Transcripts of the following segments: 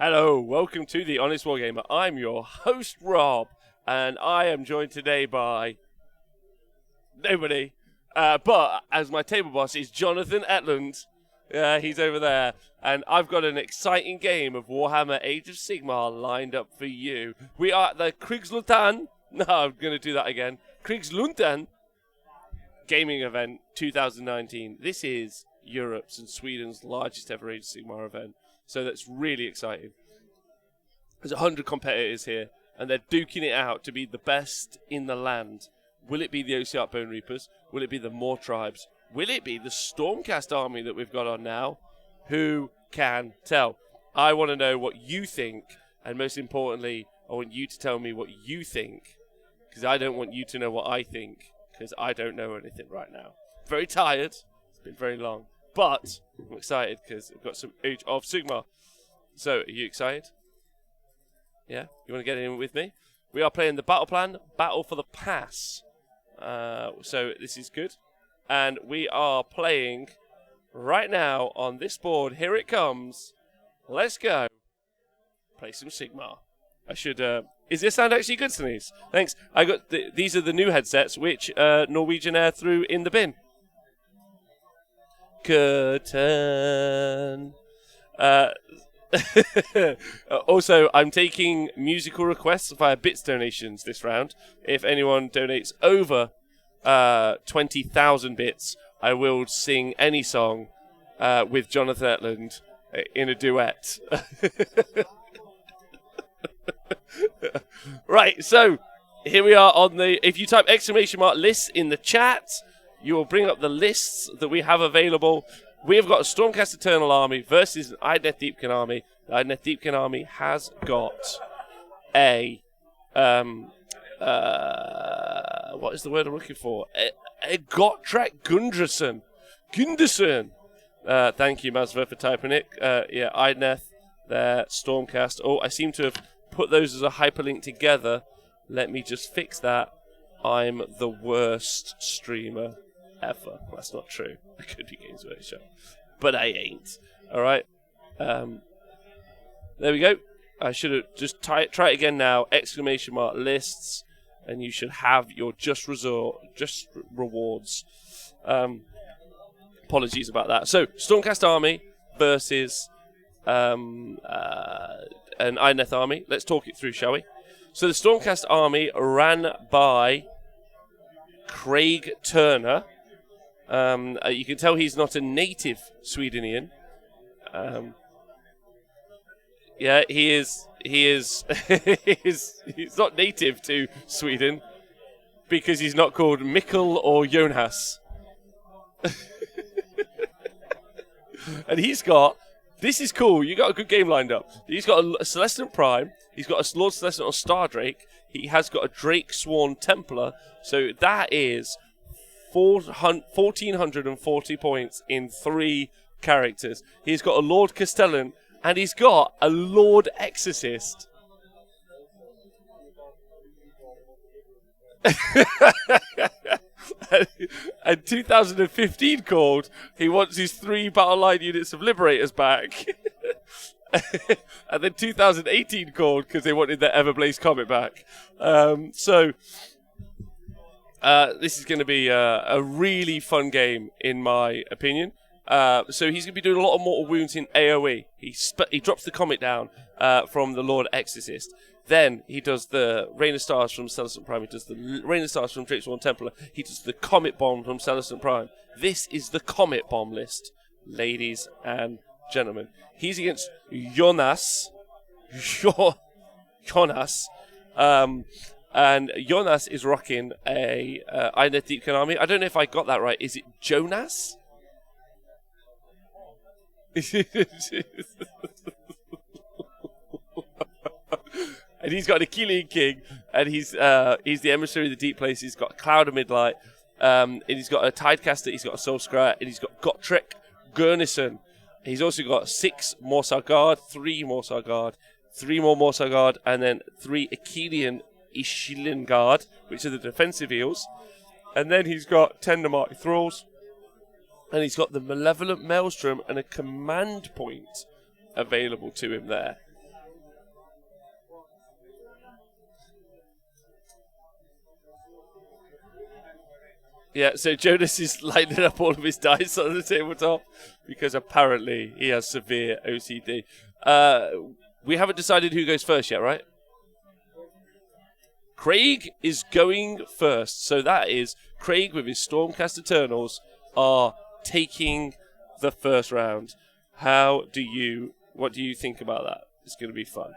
Hello, welcome to the Honest Wargamer. I'm your host, Rob, and I am joined today by nobody. But as my table boss is Jonathan Etland. He's over there. And I've got an exciting game of Warhammer Age of Sigmar lined up for you. We are at the Krigsluntan. No, I'm going to do that again. Krigsluntan Gaming Event 2019. This is Europe's and Sweden's largest ever Age of Sigmar event. So that's really exciting. There's 100 competitors here, and they're duking it out to be the best in the land. Will it be the OCR Bone Reapers? Will it be the Moor Tribes? Will it be the Stormcast army that we've got on now? Who can tell? I want to know what you think, and most importantly, I want you to tell me what you think, because I don't want you to know what I think, because I don't know anything right now. Very tired. It's been very long. But I'm excited because I've got some Age of Sigmar. So, are you excited? Yeah? You want to get in with me? We are playing the battle plan, Battle for the Pass. So, this is good. And we are playing right now on this board. Here it comes. Let's go. Play some Sigmar. I should... Is this sound actually good, Sneeze? Thanks. I got these are the new headsets, which Norwegian Air threw in the bin. Curtain. Also, I'm taking musical requests via bits donations this round. If anyone donates over 20,000 bits, I will sing any song with Jonathan Etland in a duet. Right, so here we are on the... If you type ! lists in the chat, you will bring up the lists that we have available. We have got a Stormcast Eternal army versus an Idoneth Deepkin army. The Idoneth Deepkin army has got a... what is the word I'm looking for? A Gotrek Gunderson. Thank you, Mazva, for typing it. Yeah, Idoneth, there, Stormcast. Oh, I seem to have put those as a hyperlink together. Let me just fix that. I'm the worst streamer ever. That's not true. I could be Games Workshop, but I ain't. All right. There we go. I should have just try it again now. ! Lists, and you should have your just rewards. Apologies about that. So Stormcast army versus an Idoneth army. Let's talk it through, shall we? So the Stormcast army ran by Craig Turner. You can tell he's not a native Swedenian. Yeah, he is. He's not native to Sweden because he's not called Mikkel or Jonas. And he's got... This is cool. You got a good game lined up. He's got a Celestant Prime. He's got a Lord Celestant or Star Drake. He has got a Drake Sworn Templar. So that is 1,440 points in 3 characters. He's got a Lord Castellan, and he's got a Lord Exorcist. And 2015 called, he wants his 3 battle line units of Liberators back. And then 2018 called because they wanted their Everblaze Comet back. So this is going to be a really fun game, in my opinion. So he's going to be doing a lot of mortal wounds in AoE. He drops the Comet down from the Lord Exorcist. Then he does the Rain of Stars from Celestant Prime. He does the Rain of Stars from Drake Sworn Templar. He does the Comet Bomb from Celestant Prime. This is the Comet Bomb list, ladies and gentlemen. He's against Jonas. And Jonas is rocking a Idoneth Deepkin army. I don't know if I got that right. Is it Jonas? And he's got an Achillean King, and he's the emissary of the deep place. He's got a Cloud of Midlight, and he's got a Tidecaster, he's got a Soul Scryer, and he's got Gotrek Gurnison. He's also got 6 Morsar Guard, 3 Morsar Guard, 3 more Morsar Guard, and then 3 Achillean Ishilin Guard, which are the defensive eels. And then he's got Tender Mark Thralls, and he's got the Malevolent Maelstrom and a command point available to him there. Yeah, so Jonas is lighting up all of his dice on the tabletop because apparently he has severe OCD. We haven't decided who goes first yet, right? Craig is going first. So that is Craig with his Stormcast Eternals are taking the first round. What do you think about that? It's going to be fun.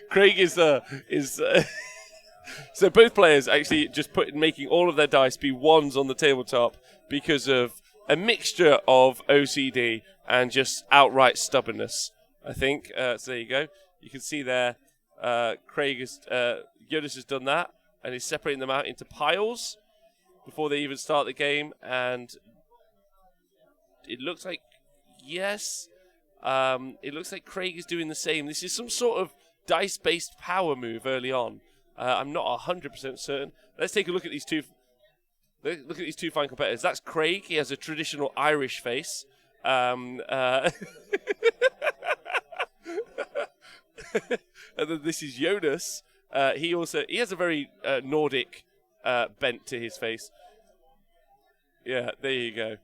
Craig is so both players actually just making all of their dice be ones on the tabletop because of a mixture of OCD and just outright stubbornness, I think. So there you go. You can see there, Jonas has done that, and he's separating them out into piles before they even start the game, and it looks like, yes, it looks like Craig is doing the same. This is some sort of dice-based power move early on. I'm not 100% certain. Let's take a look at these two. Look at these two fine competitors. That's Craig. He has a traditional Irish face. And then this is Jonas. He has a very Nordic bent to his face. Yeah, there you go.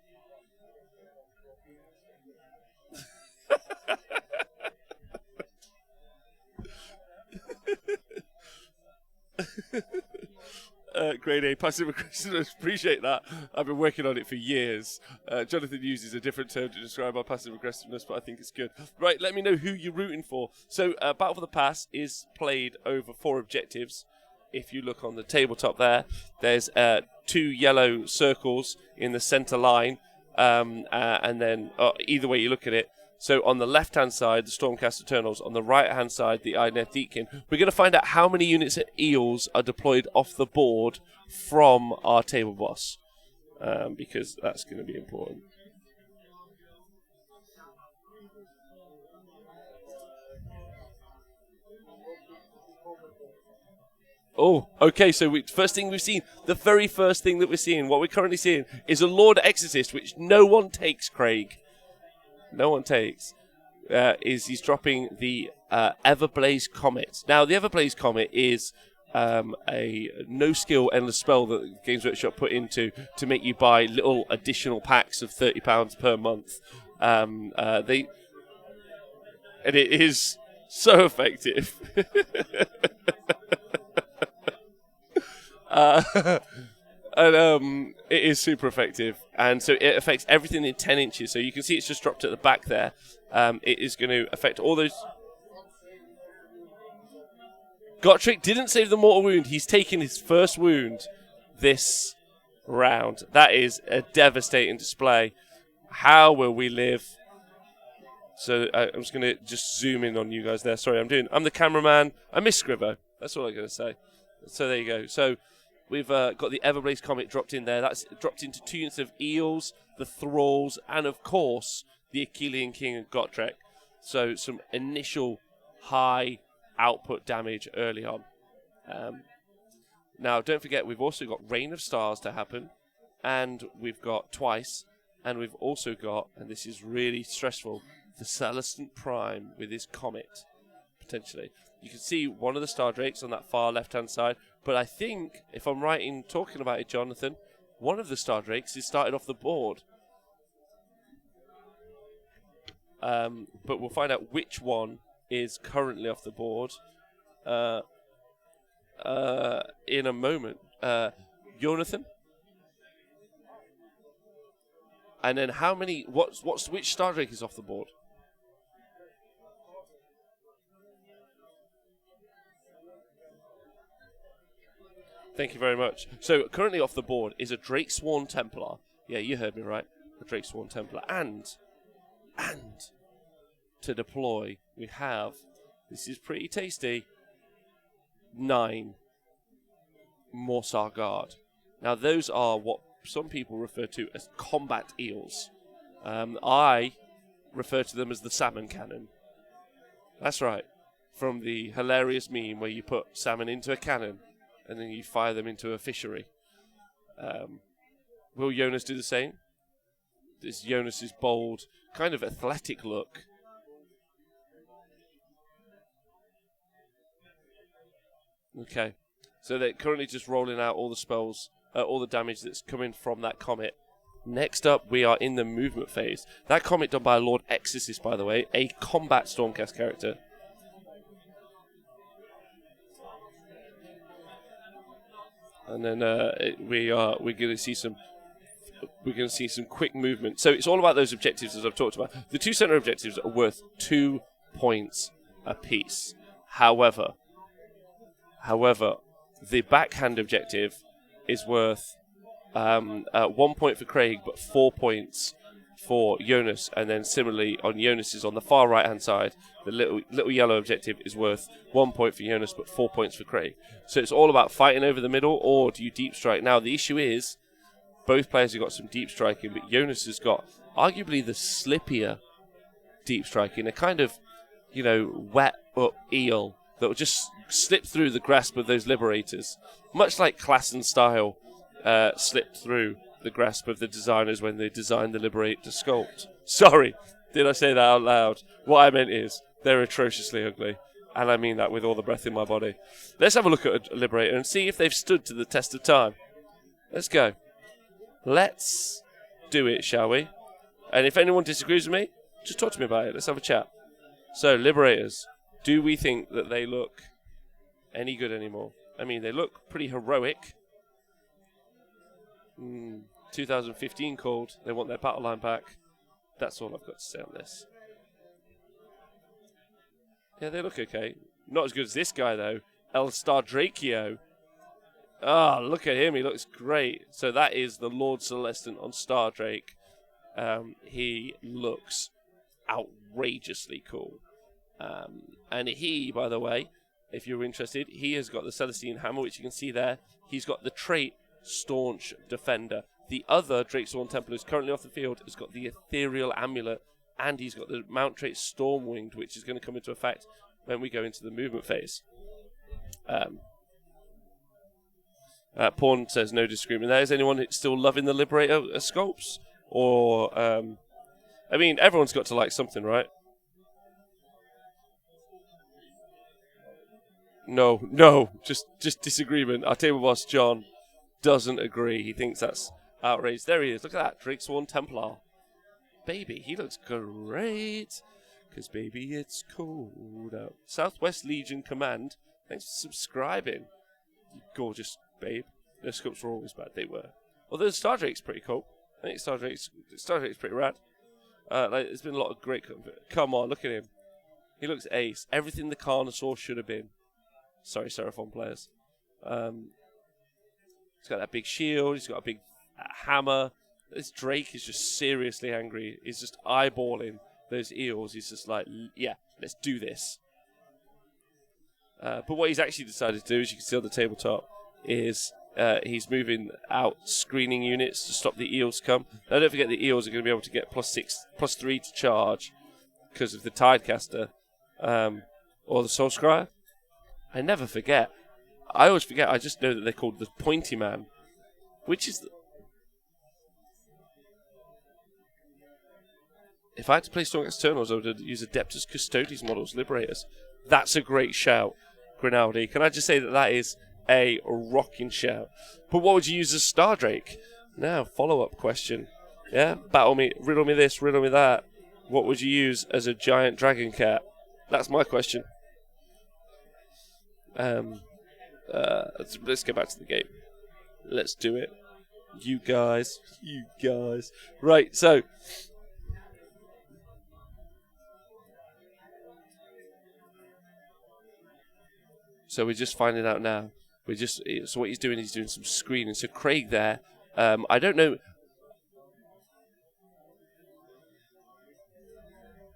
Grade A passive aggressiveness. Appreciate that. I've been working on it for years. Jonathan uses a different term to describe our passive aggressiveness, but I think it's good. Right, let me know who you're rooting for. So, Battle for the Pass is played over 4 objectives. If you look on the tabletop there's 2 yellow circles in the center line, and then either way you look at it. So on the left-hand side, the Stormcast Eternals. On the right-hand side, the Idoneth Deepkin. We're going to find out how many units of eels are deployed off the board from our table boss, because that's going to be important. Oh, okay, so first thing we've seen, the very first thing that we're seeing, what we're currently seeing, is a Lord Exorcist, which no one takes, Craig. No one takes. He's dropping the Everblaze Comet. Now, the Everblaze Comet is a no-skill endless spell that Games Workshop put into to make you buy little additional packs of £30 per month. And it is so effective. And it is super effective, and so it affects everything in 10 inches. So you can see it's just dropped at the back there. It is going to affect all those. Gotrek didn't save the mortal wound. He's taken his first wound this round. That is a devastating display. How will we live? So I'm just going to just zoom in on you guys there. Sorry, I'm the cameraman. I miss Scrivo. That's all I'm going to say. So there you go. So we've got the Everblaze Comet dropped in there. That's dropped into 2 units of eels, the thralls, and of course the Achillean King and Gotrek. So some initial high output damage early on. Now don't forget we've also got Rain of Stars to happen, and we've got twice, and we've also got, and this is really stressful, the Celestant Prime with his comet potentially. You can see one of the Star Drakes on that far left-hand side, but I think, if I'm right in talking about it, Jonathan, one of the Star Drakes is started off the board. But we'll find out which one is currently off the board in a moment. Jonathan? And then how many, which Star Drake is off the board? Thank you very much. So currently off the board is a Drakesworn Templar. Yeah, you heard me right. A Drakesworn Templar. And to deploy, we have, this is pretty tasty, 9 Morsar Guard. Now those are what some people refer to as combat eels. I refer to them as the salmon cannon. That's right. From the hilarious meme where you put salmon into a cannon and then you fire them into a fishery. Will Jonas do the same? This Jonas's bold, kind of athletic look. Okay, so they're currently just rolling out all the spells, all the damage that's coming from that comet. Next up, we are in the movement phase. That comet done by Lord Exorcist, by the way, a combat Stormcast character. And then we're going to see some quick movement. So it's all about those objectives, as I've talked about. The 2 center objectives are worth 2 points apiece. However, the backhand objective is worth 1 point for Craig, but 4 points for Jonas. And then similarly, on Jonas's on the far right-hand side, the little yellow objective is worth 1 point for Jonas, but 4 points for Craig. So it's all about fighting over the middle, or do you deep strike? Now, the issue is, both players have got some deep striking, but Jonas has got arguably the slippier deep striking, a kind of, wet up eel that will just slip through the grasp of those liberators, much like class and style slipped through the grasp of the designers when they designed the Liberator sculpt. Sorry, did I say that out loud? What I meant is, they're atrociously ugly, and I mean that with all the breath in my body. Let's have a look at a Liberator and see if they've stood to the test of time. Let's go. Let's do it, shall we? And if anyone disagrees with me, just talk to me about it. Let's have a chat. So, Liberators, do we think that they look any good anymore? I mean, they look pretty heroic. 2015 called. They want their battle line back. That's all I've got to say on this. Yeah, they look okay. Not as good as this guy, though. El Stardrakio. Ah, look at him. He looks great. So that is the Lord Celestant on Stardrake. He looks outrageously cool. And he, by the way, if you're interested, he has got the Celestine Hammer, which you can see there. He's got the trait Staunch Defender. The other Drakesworn Templar who's currently off the field has got the Ethereal Amulet, and he's got the mount trait Stormwinged, which is going to come into effect when we go into the movement phase. Pawn says no disagreement there. Is anyone still loving the Liberator sculpts? Or, I mean, everyone's got to like something, right? No, just disagreement. Our table boss, John, doesn't agree. He thinks that's outrageous. There he is. Look at that. Drakesworn Templar. Baby, he looks great. Because, baby, it's cold out. Southwest Legion Command, thanks for subscribing. You gorgeous babe. Their sculpts were always bad. They were. Although Stardrake's pretty cool. I think Stardrake's pretty rad. There's been a lot of great... Come on, look at him. He looks ace. Everything the Carnosaur should have been. Sorry, Seraphon players. He's got that big shield. He's got a big hammer. This Drake is just seriously angry. He's just eyeballing those eels. He's just like, yeah, let's do this. But what he's actually decided to do, as you can see on the tabletop, is he's moving out screening units to stop the eels come. Now, don't forget the eels are going to be able to get +3 to charge because of the Tidecaster or the Soul Scryer. I never forget. I always forget. I just know that they're called the Pointy Man, which is... If I had to play Stormcast Eternals, I would use Adeptus Custodes models, Liberators. That's a great shout, Grinaldi. Can I just say that that is a rocking shout? But what would you use as Stardrake? Now, follow-up question. Yeah? Battle me, riddle me this, riddle me that. What would you use as a giant dragon cat? That's my question. Let's get back to the game. Let's do it. You guys. Right, so... So we're just finding out now. So what he's doing some screening. So Craig there, I don't know.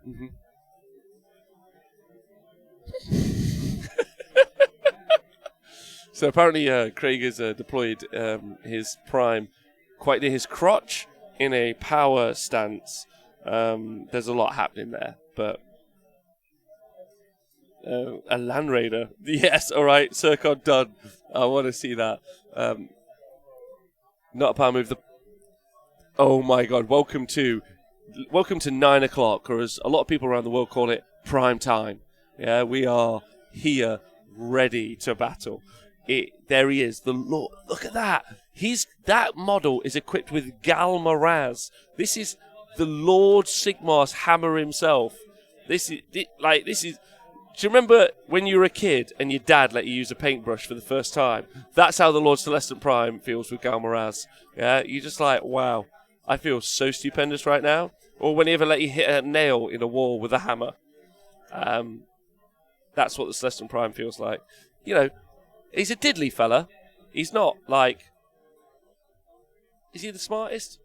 Mm-hmm. So apparently Craig has deployed his prime quite near his crotch in a power stance. There's a lot happening there, but... a Land Raider. Yes, alright, Circon done. I want to see that. Not a power move. Oh my God! Welcome to 9 o'clock, or as a lot of people around the world call it, prime time. Yeah, we are here, ready to battle. There he is, the Lord. Look at that. That model is equipped with Galmaraz. This is the Lord Sigmar's hammer himself. This is. Do you remember when you were a kid and your dad let you use a paintbrush for the first time? That's how the Lord Celestant Prime feels with Galmaraz. Yeah, you're just like, wow, I feel so stupendous right now. Or when he ever let you hit a nail in a wall with a hammer. That's what the Celestant Prime feels like. You know, he's a diddly fella. He's not like... Is he the smartest?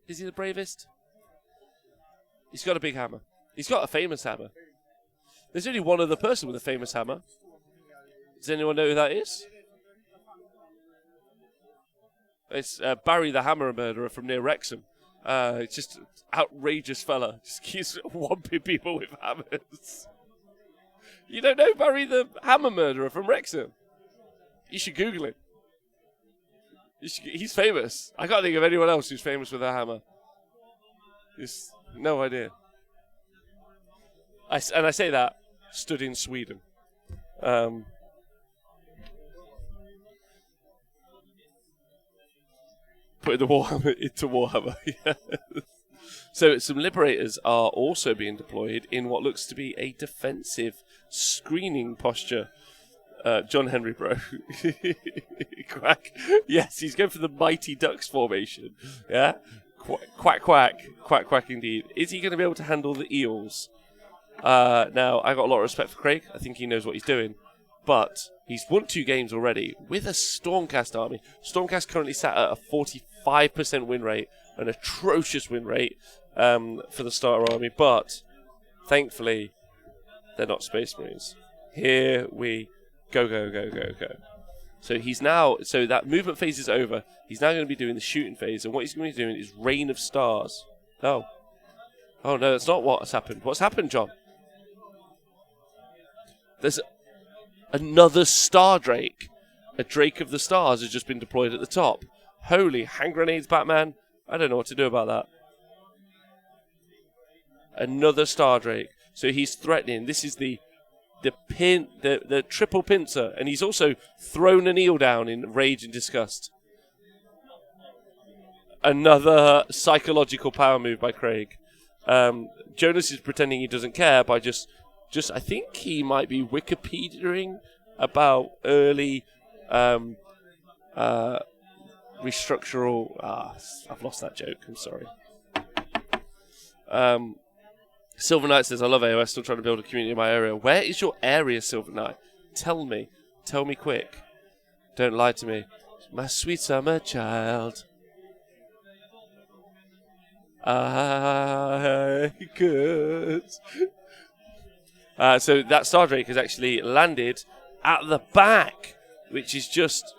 Is he the bravest? He's got a big hammer. He's got a famous hammer. There's only one other person with a famous hammer. Does anyone know who that is? It's Barry the Hammer Murderer from near Wrexham. It's just an outrageous fella. Just keeps whomping people with hammers. You don't know Barry the Hammer Murderer from Wrexham? You should Google him. He's famous. I can't think of anyone else who's famous with a hammer. Just no idea. I say that stood in Sweden. Putting the Warhammer into Warhammer. Yeah. So some Liberators are also being deployed in what looks to be a defensive screening posture. John Henry, bro. Quack. Yes, he's going for the Mighty Ducks formation. Yeah? Quack, quack. Quack, quack indeed. Is he going to be able to handle the eels? Now, I got a lot of respect for Craig. I think he knows what he's doing. But he's won 2 games already with a Stormcast army. Stormcast currently sat at a 45% win rate, an atrocious win rate for the starter army. But, thankfully, they're not Space Marines. Here we go. So he's now, so that movement phase is over. He's now going to be doing the shooting phase. And what he's going to be doing is Rain of Stars. Oh no, that's not what's happened. What's happened, John? There's another Star Drake. A Drake of the Stars has just been deployed at the top. Holy hand grenades, Batman. I don't know what to do about that. Another Star Drake. So he's threatening. This is the triple pincer. And he's also thrown an eel down in rage and disgust. Another psychological power move by Craig. Jonas is pretending he doesn't care by just I think he might be Wikipediaing about early restructural. I've lost that joke. I'm sorry. Silver Knight says, I love AOS, still trying to build a community in my area. Where is your area, Silver Knight? Tell me quick. Don't lie to me. My sweet summer child. I could. So that Star Drake has actually landed at the back, which is just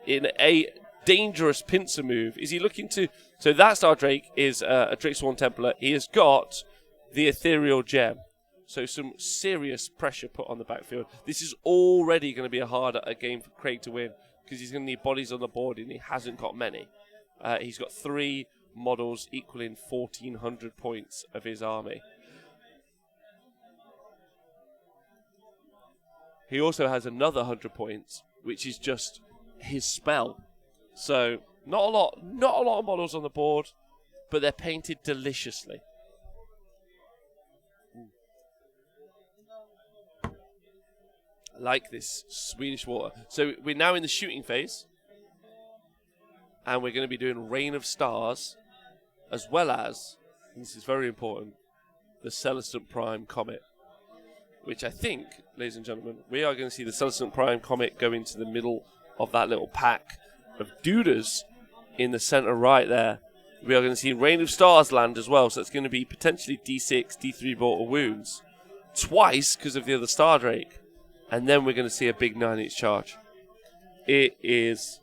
in a dangerous pincer move. Is he looking to... So that Star Drake is a Drake-Sworn Templar. He has got the Ethereal Gem. So some serious pressure put on the backfield. This is already going to be a harder game for Craig to win because he's going to need bodies on the board and he hasn't got many. He's got 3 models equaling 1,400 points of his army. He also has another 100 points, which is just his spell. So not a lot of models on the board, but they're painted deliciously. Like this Swedish water. So we're now in the shooting phase, and we're going to be doing Rain of Stars, as well as, and this is very important, the Celestant Prime Comet, which I think, ladies and gentlemen, we are going to see the Celestant Prime Comet go into the middle of that little pack of Dudas in the center right there. We are going to see Rain of Stars land as well, so it's going to be potentially D6, D3 mortal wounds, twice because of the other Star Drake. And then we're going to see a big 9-inch charge. It is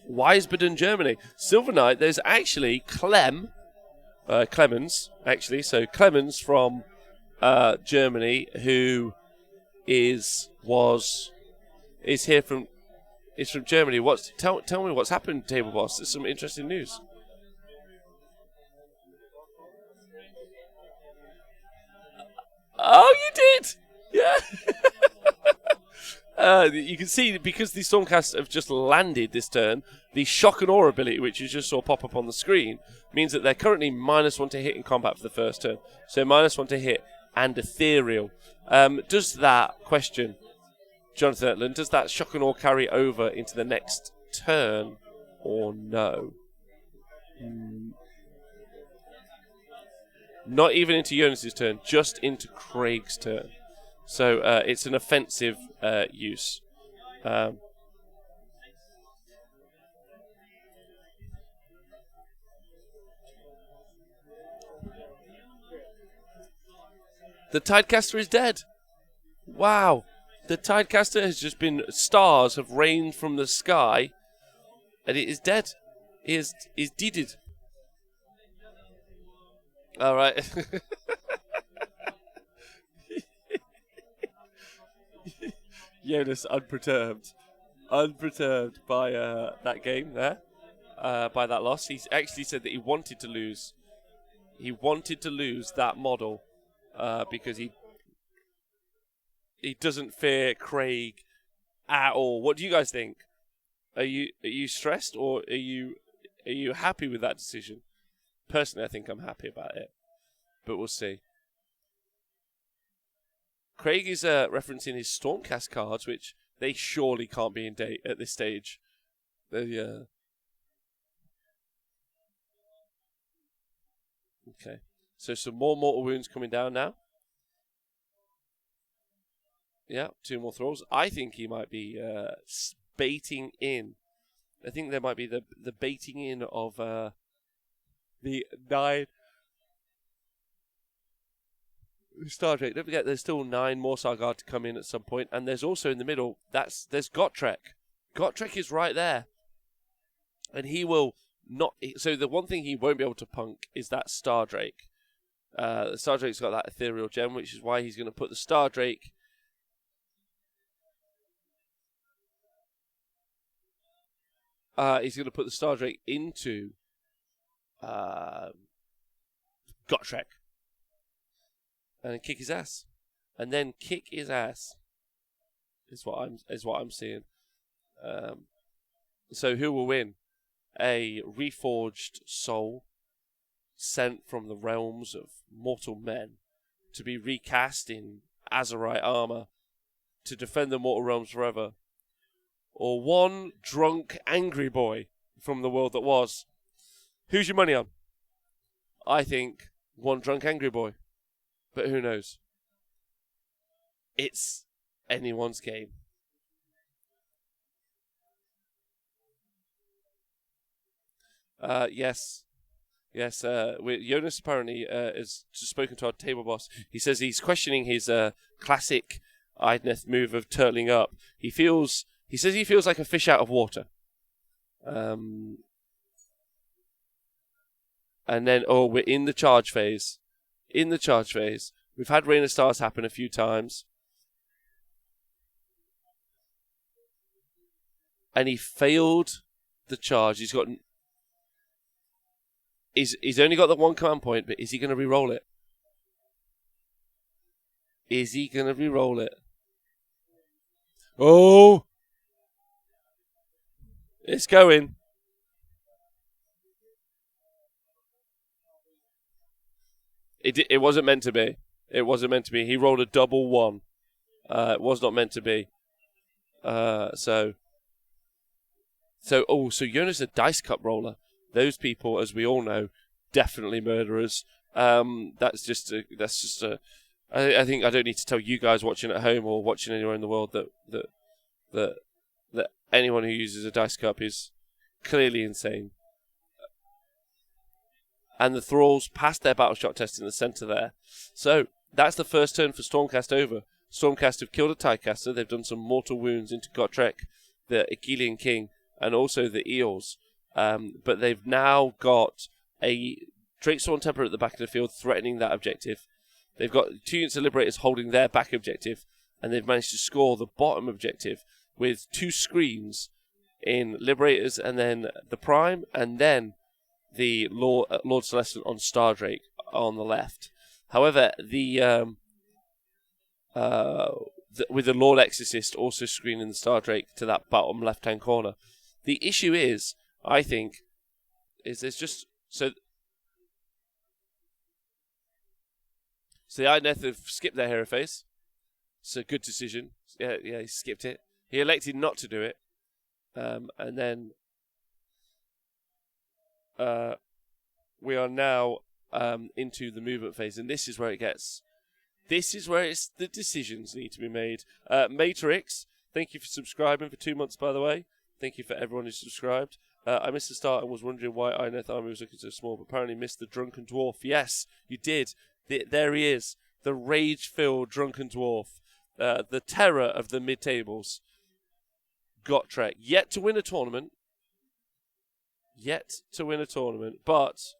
Wiesbaden, Germany. Silver Knight, there's actually Clemens, actually. So Clemens from Germany, who is from Germany. Tell me what's happened, Table Boss. There's some interesting news. Oh, you did! Yeah. You can see, because the Stormcast have just landed this turn, the Shock and Awe ability, which you just saw pop up on the screen, means that they're currently -1 to hit in combat for the first turn. So -1 to hit and ethereal. Does that question, Jonathan Etland, does that Shock and Awe carry over into the next turn or no? Not even into Jonas' turn, just into Craig's turn. So it's an offensive use. The Tidecaster is dead. Wow. The Tidecaster has just been... Stars have rained from the sky, and it is dead. It is deeded. All right. Jonas unperturbed by that game there, by that loss. He's actually said that he wanted to lose. He wanted to lose that model because he doesn't fear Craig at all. What do you guys think? Are you stressed, or are you happy with that decision? Personally, I think I'm happy about it, but we'll see. Craig is referencing his Stormcast cards, which they surely can't be in date at this stage. Okay. So some more mortal wounds coming down now. Yeah, 2 more thralls. I think he might be baiting in. I think there might be the baiting in of the 9... Stardrake. Don't forget, there's still 9 more Sargard to come in at some point, and there's also in the middle. There's Gotrek. Gotrek is right there, and he will not. So the one thing he won't be able to punk is that Stardrake. The Stardrake's got that ethereal gem, which is why he's going to put the Stardrake. He's going to put the Stardrake into Gotrek. And then kick his ass, and then kick his ass is what I'm seeing. So who will win? A reforged soul sent from the realms of mortal men to be recast in Azerite armor to defend the mortal realms forever, or one drunk angry boy from the world that was? Who's your money on? I think one drunk angry boy. But who knows? It's anyone's game. Yes. Jonas apparently has spoken to our table boss. He says he's questioning his classic Idoneth move of turtling up. He says he feels like a fish out of water. And then, we're in the charge phase. We've had Rain of Stars happen a few times. And he failed the charge. He's only got the 1 command point, but is he going to re-roll it? Oh! It's going. It wasn't meant to be. He rolled a double 1. It was not meant to be. So Jonas a dice cup roller. Those people, as we all know, definitely murderers. That's just a. I think I don't need to tell you guys watching at home or watching anywhere in the world that anyone who uses a dice cup is clearly insane. And the Thralls passed their battle shot test in the centre there. So that's the first turn for Stormcast over. Stormcast have killed a Tidecaster. They've done some mortal wounds into Gotrek, the Aegelian King, and also the Eels. But they've now got a Drakesworn Temper at the back of the field threatening that objective. They've got 2 units of Liberators holding their back objective, and they've managed to score the bottom objective with 2 screens in Liberators, and then the Prime, and then the Lord Celestin on Stardrake. on the left. However, with the Lord Exorcist also screening the Star Drake to that bottom left-hand corner. The issue is, I think, is there's just so the Idoneth have skipped their hero phase. It's a good decision. Yeah, he skipped it. He elected not to do it, and then we are now into the movement phase, and this is where it gets. This is where the decisions need to be made. Matrix, thank you for subscribing for 2 months, by the way. Thank you for everyone who subscribed. I missed the start and was wondering why Idoneth Army was looking so small, but apparently missed the Drunken Dwarf. Yes, you did. There he is. The rage-filled Drunken Dwarf. The terror of the mid-tables. Gotrek. Yet to win a tournament. But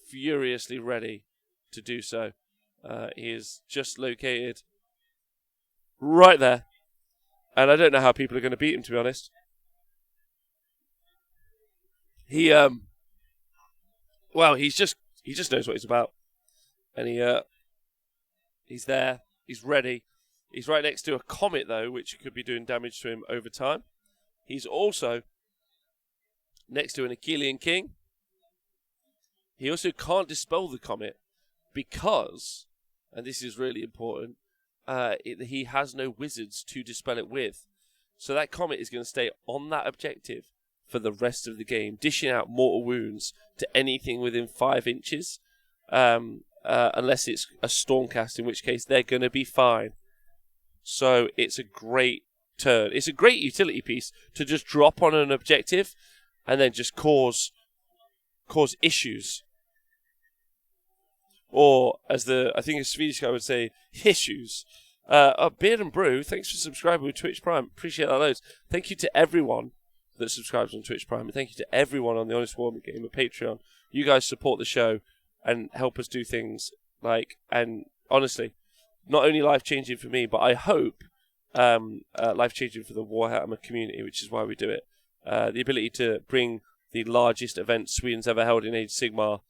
furiously ready to do so. He is just located right there. And I don't know how people are going to beat him, to be honest. He just knows what he's about. And he's there. He's ready. He's right next to a comet, though, which could be doing damage to him over time. He's also next to an Achillean King. He also can't dispel the comet because, and this is really important, he has no wizards to dispel it with. So that comet is going to stay on that objective for the rest of the game, dishing out mortal wounds to anything within 5 inches, unless it's a Stormcast, in which case they're going to be fine. So it's a great turn. It's a great utility piece to just drop on an objective and then just cause issues. Or, as I think a Swedish guy would say, issues. Beard and Brew, thanks for subscribing with Twitch Prime. Appreciate that loads. Thank you to everyone that subscribes on Twitch Prime. And thank you to everyone on the Honest Wargaming Gamer Patreon. You guys support the show and help us do things and honestly, not only life-changing for me, but I hope life-changing for the Warhammer community, which is why we do it. The ability to bring the largest event Sweden's ever held in Age of Sigmar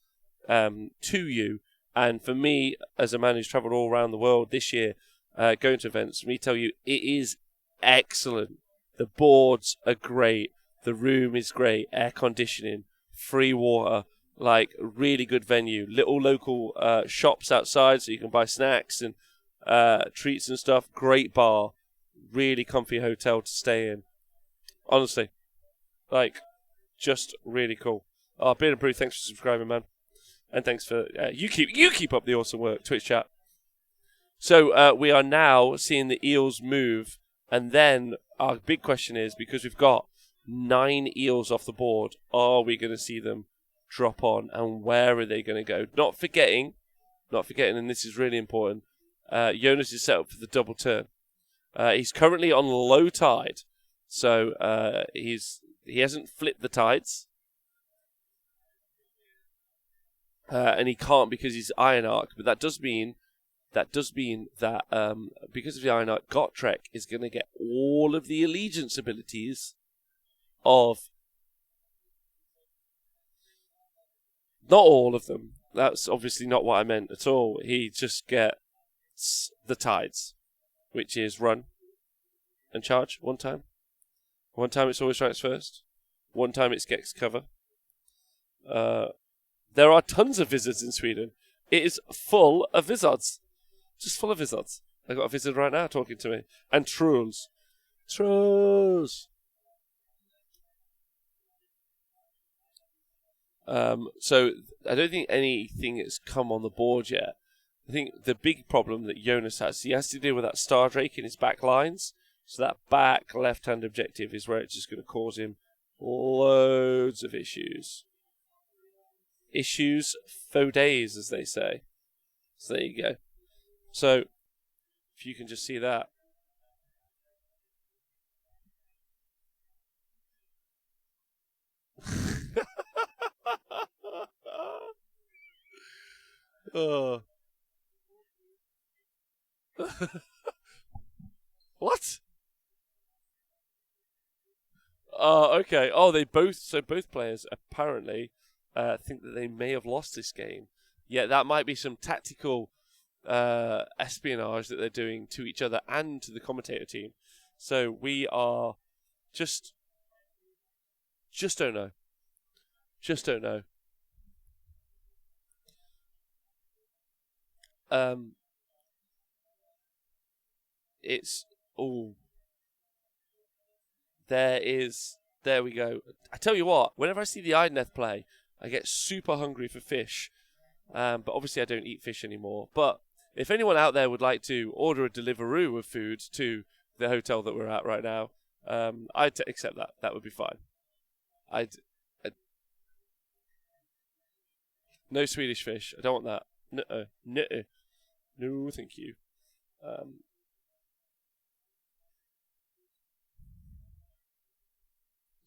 to you. And for me, as a man who's travelled all around the world this year, going to events, let me tell you, it is excellent. The boards are great. The room is great. Air conditioning, free water, really good venue. Little local shops outside so you can buy snacks and treats and stuff. Great bar. Really comfy hotel to stay in. Honestly, just really cool. Beard and Brew, thanks for subscribing, man. And thanks for you keep up the awesome work, Twitch chat. So we are now seeing the eels move, and then our big question is, because we've got 9 eels off the board, are we going to see them drop on, and where are they going to go? Not forgetting, and this is really important. Jonas is set up for the double turn. He's currently on low tide, so he hasn't flipped the tides. And he can't because he's Iron Arc, but that does mean that because of the Iron Arc, Gotrek is going to get all of the allegiance abilities of... Not all of them. That's obviously not what I meant at all. He just gets the tides, which is run and charge 1 time. 1 time it's always strikes first. 1 time it's gets cover. There are tons of wizards in Sweden. It is full of wizards. Just full of wizards. I've got a wizard right now talking to me. And trolls. Trolls! So, I don't think anything has come on the board yet. I think the big problem that Jonas has, he has to deal with that Star Drake in his back lines. So that back left-hand objective is where it's just going to cause him loads of issues. Issues for days, as they say. So there you go. So, if you can just see that. Oh. What? Oh, okay. Oh, both players apparently think that they may have lost this game. Yeah, that might be some tactical espionage that they're doing to each other and to the commentator team. So we are just don't know. Just don't know. It's there we go. I tell you what, whenever I see the Idoneth play, I get super hungry for fish. But obviously I don't eat fish anymore. But if anyone out there would like to order a Deliveroo of food to the hotel that we're at right now, I'd accept that. That would be fine. I'd no Swedish fish. I don't want that. No, thank you.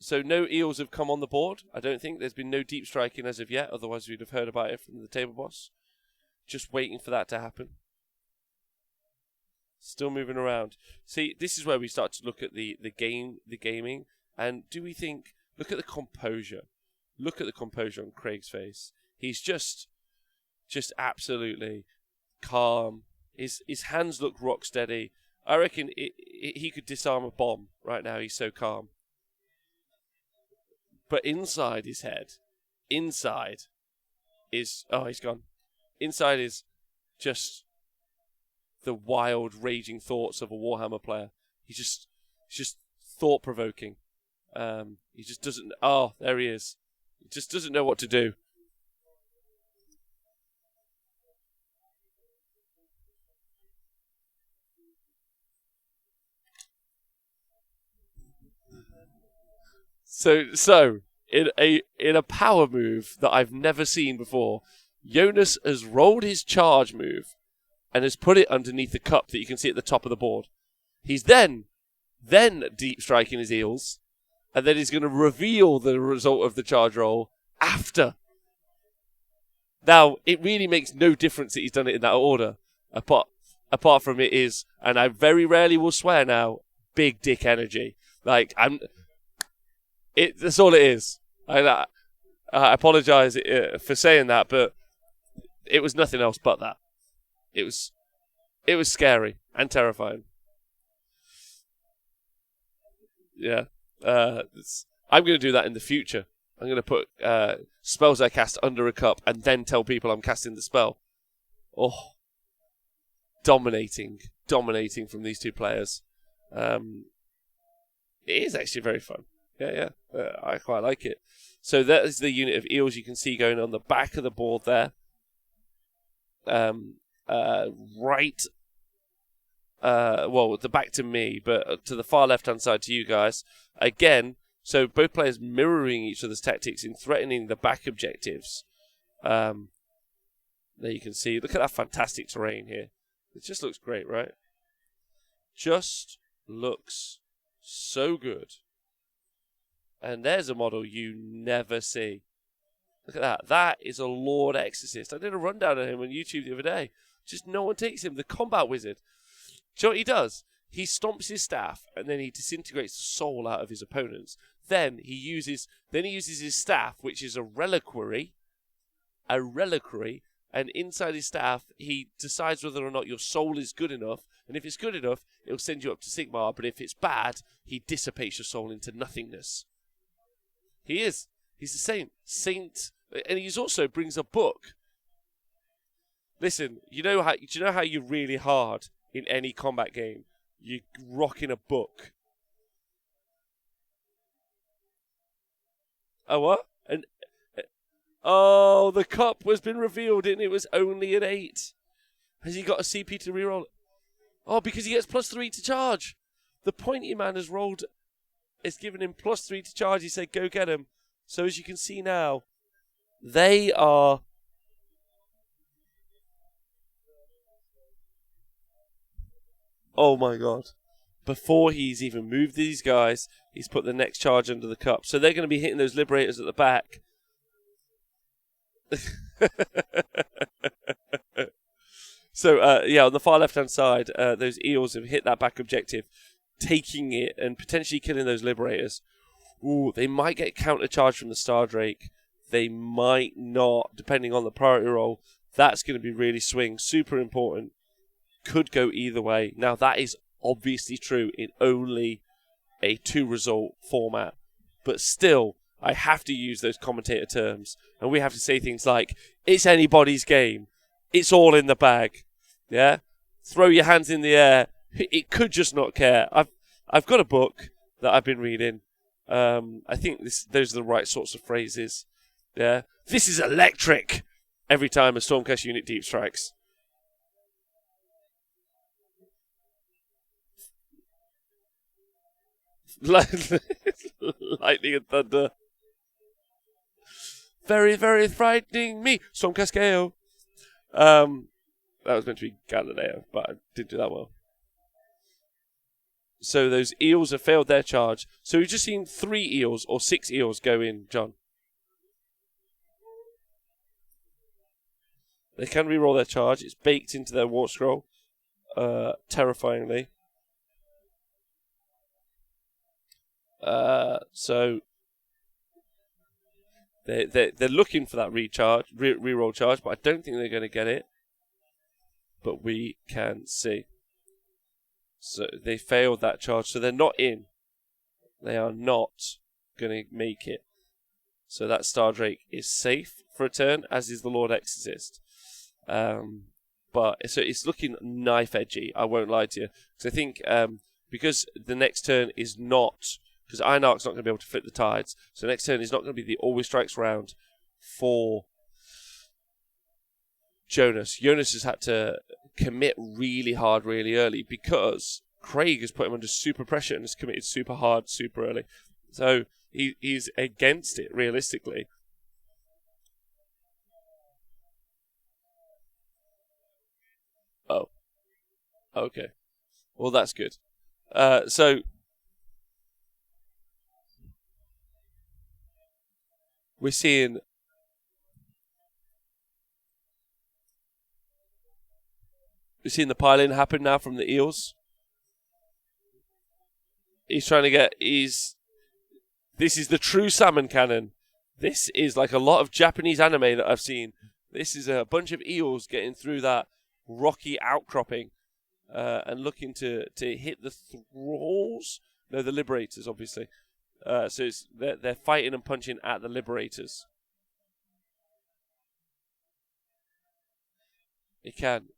So no eels have come on the board. I don't think there's been no deep striking as of yet. Otherwise, we'd have heard about it from the table boss. Just waiting for that to happen. Still moving around. See, this is where we start to look at the gaming, and do we think? Look at the composure. Look at the composure on Craig's face. He's just absolutely calm. His hands look rock steady. I reckon he could disarm a bomb right now. He's so calm. But inside his head, he's gone. Inside is just the wild, raging thoughts of a Warhammer player. He's just thought-provoking. He just doesn't. Oh, there he is. He just doesn't know what to do. So in a power move that I've never seen before, Jonas has rolled his charge move and has put it underneath the cup that you can see at the top of the board. He's then deep striking his eels, and then he's going to reveal the result of the charge roll after. Now, it really makes no difference that he's done it in that order, apart from it is, and I very rarely will swear now, big dick energy. Like, that's all it is. I apologise for saying that, but it was nothing else but that. It was scary and terrifying. Yeah. I'm going to do that in the future. I'm going to put spells I cast under a cup and then tell people I'm casting the spell. Oh, dominating from these two players. It is actually very fun. Yeah. I quite like it. So that is the unit of eels you can see going on the back of the board there. Right. The back to me, but to the far left-hand side to you guys. Again, so both players mirroring each other's tactics in threatening the back objectives. There you can see. Look at that fantastic terrain here. It just looks great, right? Just looks so good. And there's a model you never see. Look at that. That is a Lord Exorcist. I did a rundown of him on YouTube the other day. Just no one takes him. The combat wizard. Do you know what he does? He stomps his staff and then he disintegrates the soul out of his opponents. Then he uses his staff, which is a reliquary, and inside his staff he decides whether or not your soul is good enough. And if it's good enough, it'll send you up to Sigmar. But if it's bad, he dissipates your soul into nothingness. He's the saint, and he also brings a book. Listen, do you know how you're really hard in any combat game? You're rocking a book. Oh, what? The cup has been revealed and it was only an 8. Has he got a CP to reroll it? Oh, because he gets +3 to charge. The pointy man has rolled. It's given him +3 to charge. He said, go get him. So as you can see now, they are... Oh my god. Before he's even moved these guys, he's put the next charge under the cup. So they're going to be hitting those liberators at the back. So, on the far left-hand side, those eels have hit that back objective, taking it and potentially killing those liberators. Ooh, they might get counter-charged from the Star Drake. They might not, depending on the priority roll. That's going to be really swing, super important. Could go either way. Now, that is obviously true in only a 2-result format. But still, I have to use those commentator terms. And we have to say things like, it's anybody's game. It's all in the bag. Yeah? Throw your hands in the air. It could just not care. I've got a book that I've been reading. I think those are the right sorts of phrases. Yeah? This is electric! Every time a Stormcast unit deep strikes. Lightning and thunder. Very, very frightening me. Stormcast KO. That was meant to be Galileo, but I didn't do that well. So those eels have failed their charge. So we've just seen 3 eels or 6 eels go in, John. They can reroll their charge. It's baked into their war scroll, terrifyingly. So they're looking for that reroll charge, but I don't think they're going to get it. But we can see. So they failed that charge, so they're not in. They are not going to make it. So that Star Drake is safe for a turn, as is the Lord Exorcist. But so it's looking knife edgy. I won't lie to you, because I think because the next turn is not. Because Einarch's not going to be able to flip the tides. So next turn is not going to be the Always Strikes round for Jonas. Jonas has had to commit really hard, really early because Craig has put him under super pressure and has committed super hard, super early. So he's against it, realistically. Oh. Okay. Well, that's good. So we're seeing the pile-in happen now from the eels. He's trying to get this is the true salmon cannon. This is like a lot of Japanese anime that I've seen. This is a bunch of eels getting through that rocky outcropping and looking to hit the thralls. No, the liberators, obviously. So they're fighting and punching at the liberators. It can.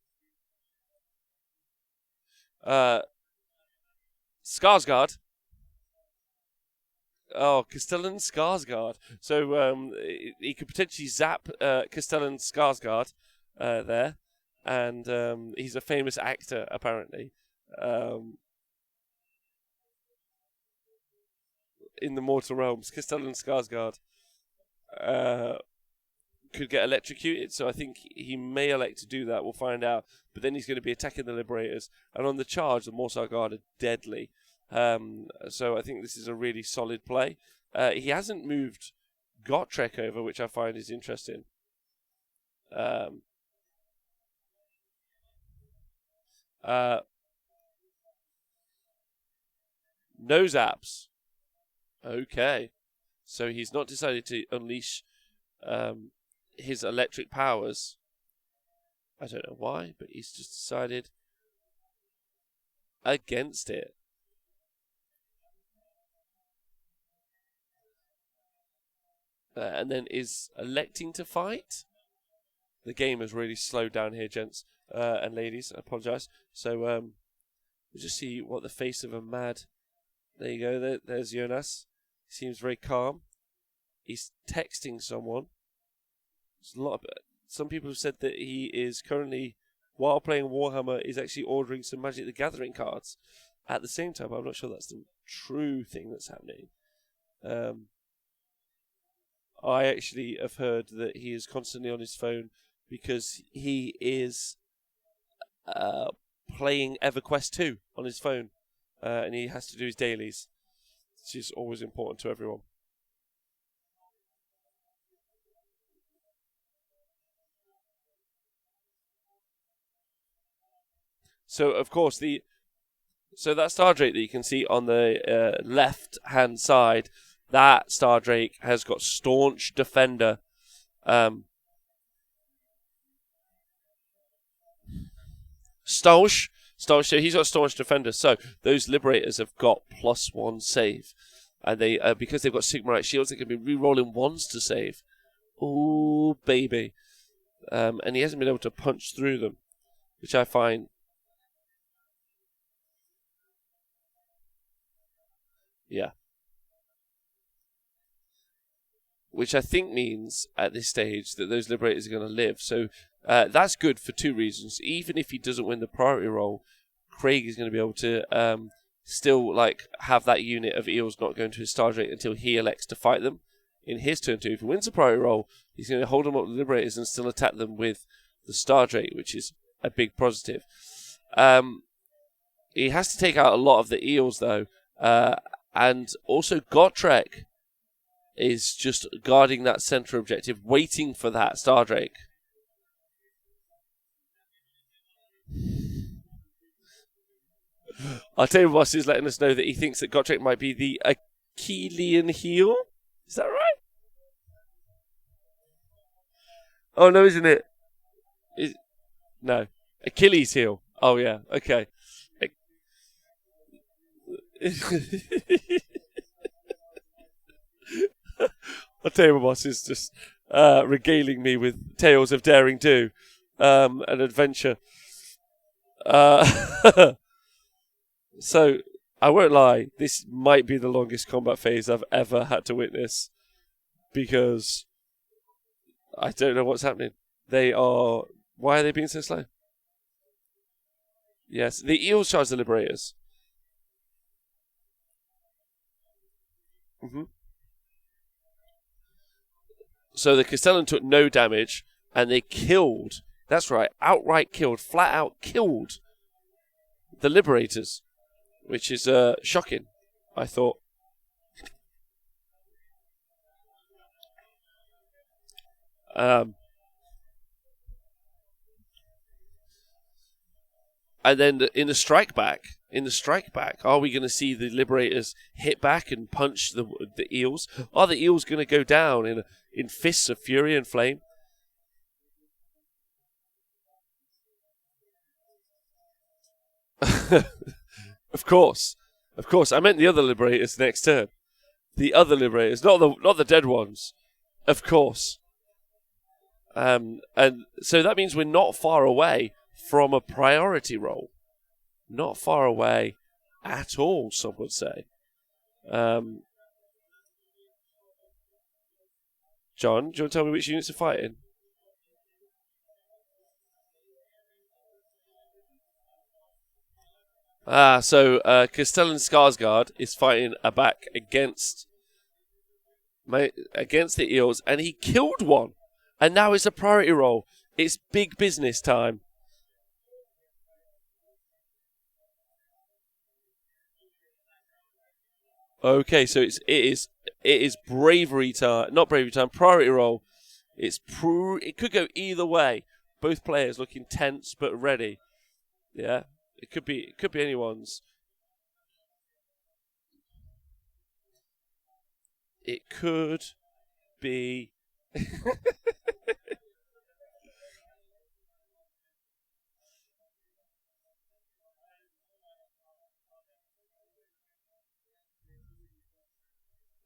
Skarsgård. Oh, Castellan Skarsgård. So he could potentially zap Castellan Skarsgård there. And he's a famous actor, apparently. In the mortal realms, Castellan Skarsgård could get electrocuted, so I think he may elect to do that. We'll find out. But then he's going to be attacking the Liberators, and on the charge, the Morsar Guard are deadly. So I think this is a really solid play. He hasn't moved Gotrek over, which I find is interesting. No zaps. Okay. So he's not decided to unleash his electric powers. I don't know why, but he's just decided against it. And then is electing to fight. The game has really slowed down here, gents and ladies. I apologise. So we'll just see what the face of a mad. There you go. There's Jonas. He seems very calm. He's texting someone. There's some people have said that he is currently, while playing Warhammer, is actually ordering some Magic the Gathering cards at the same time. I'm not sure that's the true thing that's happening. I actually have heard that he is constantly on his phone because he is playing EverQuest 2 on his phone, and he has to do his dailies, which is always important to everyone. So, of course, that Star Drake that you can see on the left-hand side, that Star Drake has got Staunch Defender. Stausch. So he's got staunch defender. So those liberators have got +1 save. And they because they've got Sigmarite shields, they can be re-rolling 1s to save. Ooh, baby. And he hasn't been able to punch through them, which I find... Yeah. Which I think means, at this stage, that those liberators are going to live. So that's good for 2 reasons. Even if he doesn't win the priority roll, Craig is going to be able to still have that unit of eels not going to his Star Drake until he elects to fight them in his turn 2. If he wins the priority roll, he's going to hold them up with the liberators and still attack them with the Star Drake, which is a big positive. He has to take out a lot of the eels, though. And also Gotrek is just guarding that center objective, waiting for that Star Drake. Our table boss is letting us know that he thinks that Gotrek might be the Achillean heel. Is that right? Oh, no, isn't it? No. Achilles heel. Oh, yeah. Okay. Our table boss is just regaling me with tales of daring do and adventure. So, I won't lie, this might be the longest combat phase I've ever had to witness, because I don't know what's happening. Why are they being so slow? Yes, the eels charge the liberators. So the Castellan took no damage, and they killed, that's right, outright killed, flat out killed the liberators, which is shocking, I thought. And then in the strike back, are we going to see the liberators hit back and punch the eels? Are the eels going to go down in fists of fury and flame? Of course. I meant the other liberators next turn. The other liberators, not the dead ones. Of course. And so that means we're not far away from a priority roll. Not far away at all, some would say. John, do you want to tell me which units are fighting? So Castellan Skarsgård is fighting back against the eels, and he killed one. And now it's a priority roll. It's big business time. Okay, so it is bravery time, not bravery time, priority roll. It could go either way. Both players looking tense but ready. Yeah, it could be anyone's. It could be.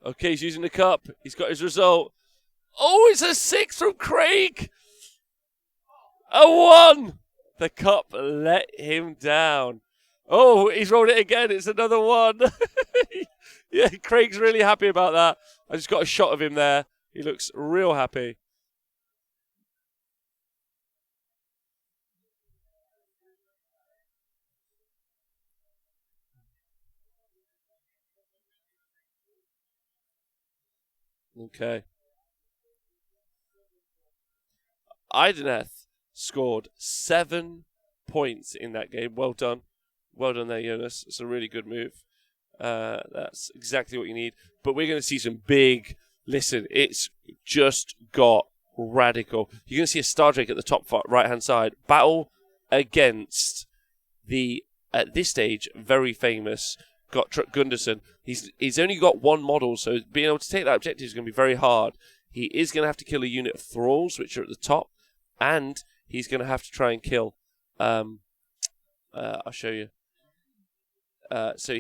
Okay, he's using the cup. He's got his result. Oh, it's a 6 from Craig. A 1. The cup let him down. Oh, he's rolled it again. It's another 1. Yeah, Craig's really happy about that. I just got a shot of him there. He looks real happy. Okay. Idoneth scored 7 points in that game. Well done. Well done there, Jonas. It's a really good move. That's exactly what you need. But we're going to see some big... Listen, it's just got radical. You're going to see a Star Drake at the top right-hand side. Battle against the, at this stage, very famous Gotrek Gunderson. He's only got 1 model, so being able to take that objective is going to be very hard. He is going to have to kill a unit of thralls, which are at the top, and he's going to have to try and kill I'll show you. So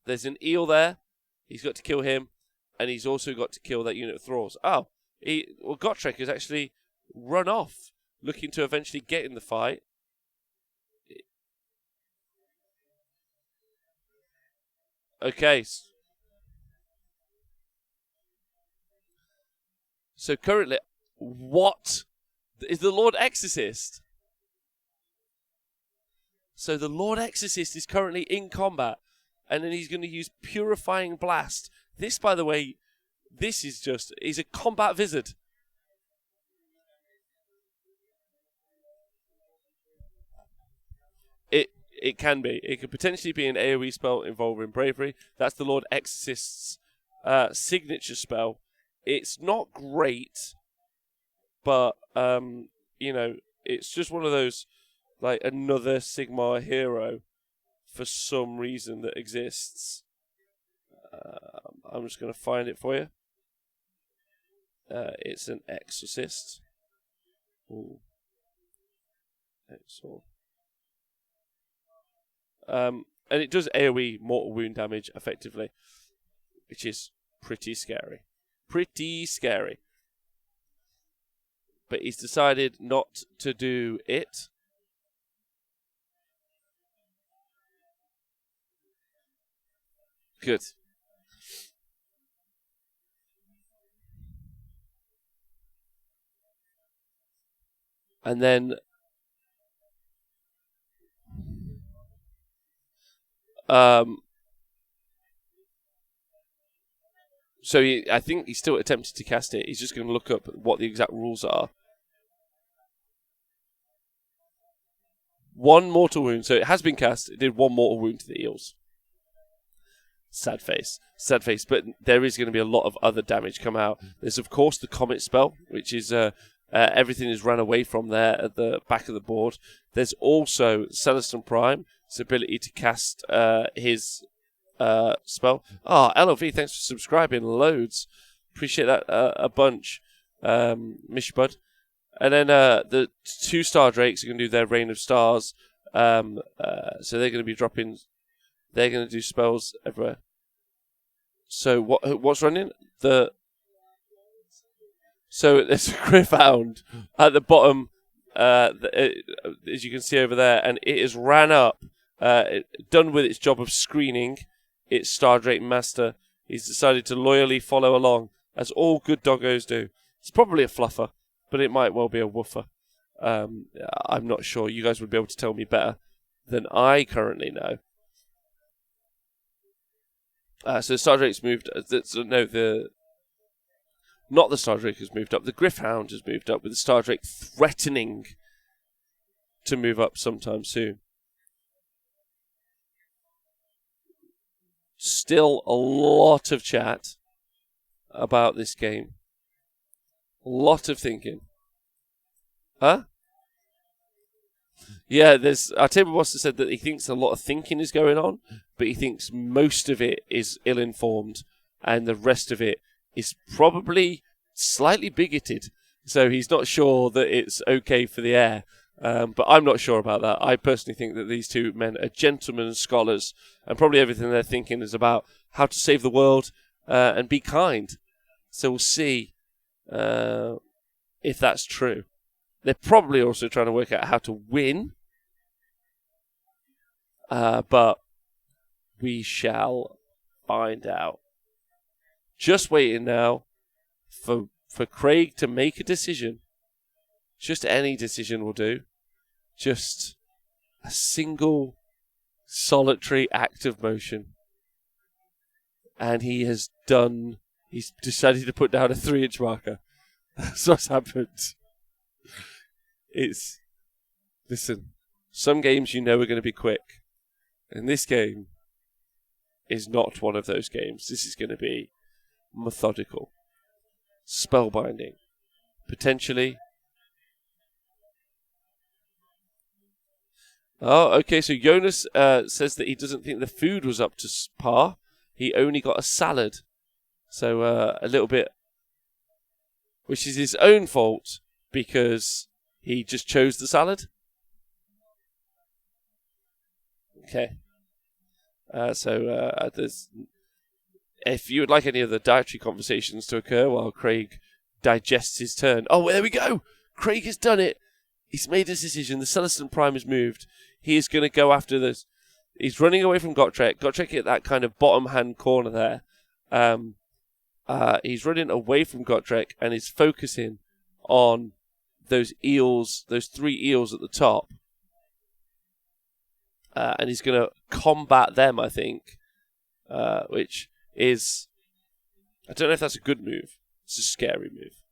there's an eel there. He's got to kill him, and he's also got to kill that unit of thralls. Oh, Gotrek has actually run off, looking to eventually get in the fight. Okay. So currently, what is the Lord Exorcist? So the Lord Exorcist is currently in combat, and then he's going to use Purifying Blast. This, by the way, he's a combat wizard. It can be. It could potentially be an AoE spell involving bravery. That's the Lord Exorcist's signature spell. It's not great, but it's just one of those, like, another Sigmar hero for some reason that exists. I'm just going to find it for you. It's an Exorcist. Ooh. Exor. And it does AoE mortal wound damage effectively, which is pretty scary. Pretty scary. But he's decided not to do it. Good. And then so I think he's still attempting to cast it. He's just going to look up what the exact rules are. 1 mortal wound. So it has been cast. It did 1 mortal wound to the eels. Sad face. But there is going to be a lot of other damage come out. There's, of course, the Comet spell, which is everything is run away from there at the back of the board. There's also Celestin Prime, his ability to cast his spell. LLV, thanks for subscribing loads. Appreciate that a bunch. Miss you, bud. And then the 2 Star Drakes are going to do their Rain of Stars. So they're going to be dropping. They're going to do spells everywhere. So what's running? So there's a Gryph-hound at the bottom, as you can see over there, and it has ran up, done with its job of screening its Star Drake Master. He's decided to loyally follow along, as all good doggos do. It's probably a fluffer, but it might well be a woofer. I'm not sure. You guys would be able to tell me better than I currently know. So the Star Drake's moved. Not the Star Drake has moved up. The Gryph-hound has moved up, with the Star Drake threatening to move up sometime soon. Still a lot of chat about this game. A lot of thinking. Huh? Yeah, our table boss has said that he thinks a lot of thinking is going on, but he thinks most of it is ill-informed, and the rest of it is probably slightly bigoted. So he's not sure that it's okay for the air. But I'm not sure about that. I personally think that these two men are gentlemen and scholars, and probably everything they're thinking is about how to save the world and be kind. So we'll see if that's true. They're probably also trying to work out how to win. But we shall find out. Just waiting now for Craig to make a decision. Just any decision will do. Just a single solitary act of motion. And he's decided to put down a 3-inch marker. That's what's happened. Listen, some games are going to be quick. And this game is not one of those games. This is going to be methodical. Spellbinding. Potentially. Oh, okay, so Jonas says that he doesn't think the food was up to par. He only got a salad. So a little bit, which is his own fault because he just chose the salad. Okay. There's, if you would like any of the dietary conversations to occur while Craig digests his turn. Oh, there we go. Craig has done it. He's made his decision. The Celestin Prime has moved. He is going to go after this. He's running away from Gotrek. Gotrek at that kind of bottom hand corner there. He's running away from Gotrek and is focusing on those eels, those 3 eels at the top. And he's going to combat them, I think, which is... I don't know if that's a good move. It's a scary move.